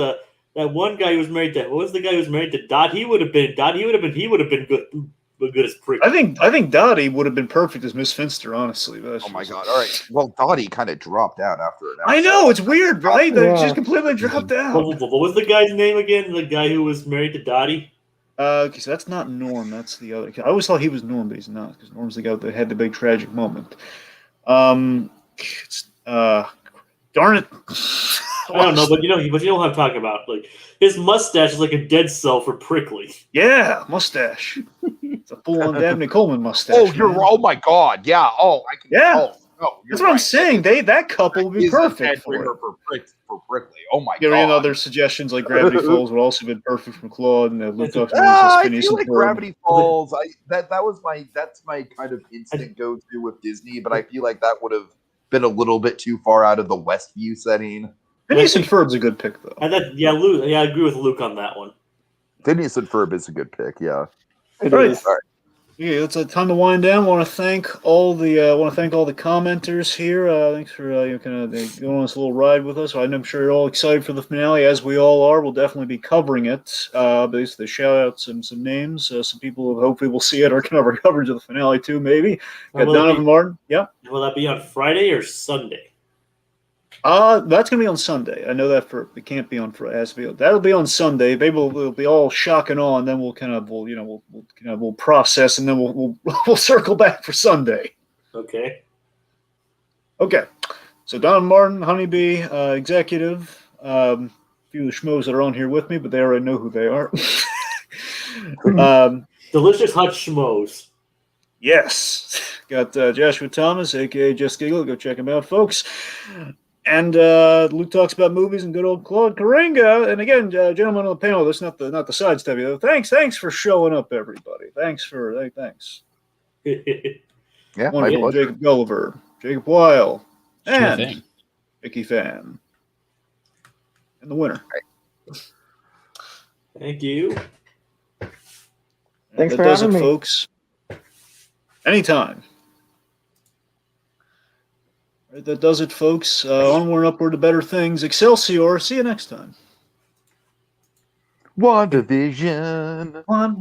that one guy who was married to, what was the guy who was married to Dot? He would have been good as Prickly. I think Dottie would have been perfect as Miss Finster, honestly. Oh my god! All right. Well, Dottie kind of dropped out after an I episode. know, it's weird, right? Yeah. She's completely dropped out. What was the guy's name again? The guy who was married to Dottie? Okay, so that's not Norm. That's the other. I always thought he was Norm, but he's not, because Norm's the guy that had the big tragic moment. Darn it. I don't know, but you know what I'm talking about. Like his mustache is like a dead cell for Prickly. Yeah, mustache. It's a full-on Dabney Coleman mustache. Oh, you're man. oh my god! Yeah. Oh, I can. Yeah. Oh, no, you're That's what I'm right. saying. That couple would be Is a perfect dead for ringer it. for Prickly. Oh my Giving in god! other suggestions like Gravity Falls would also have been perfect from Claude and Luke talks about I Phineas feel and like Ferb. Gravity Falls. That's my kind of instant go to with Disney, but I feel like that would have been a little bit too far out of the Westview setting. Phineas and Ferb's a good pick, though. Luke. Yeah, I agree with Luke on that one. Phineas and Ferb is a good pick. Yeah. It Right. is. Yeah, it's time to wind down. Want to thank all the commenters here. Thanks for kind of going on this little ride with us. I'm sure you're all excited for the finale, as we all are. We'll definitely be covering it. Basically, shout out some names. Some people who hopefully will see it or can have our coverage of the finale too. Maybe got Donovan Martin. Yeah. Will that be on Friday or Sunday? That's gonna be on Sunday. I know that it can't be on Friday. That'll be on Sunday. Maybe we'll be all shock and awe, and then we'll process, and then we'll circle back for Sunday. Okay. Okay. So Don Martin, Honeybee, executive, a few of the schmoes that are on here with me, but they already know who they are. Delicious Hot Schmoes. Yes. Got Joshua Thomas, aka Just Giggle. Go check him out, folks. And Luke talks about movies and good old Claude Karinga. And again, gentlemen on the panel, this is not the sidestep. Thanks for showing up, everybody. Thanks. Yeah. My Wonderful. pleasure. Jacob Gulliver, Jacob Weil, Sure and thing. Mickey Fan. And the winner. Thank you. Thanks that for does having it, me. folks. Anytime. Right, that does it, folks. Onward and upward to better things. Excelsior. See you next time. WandaVision. One.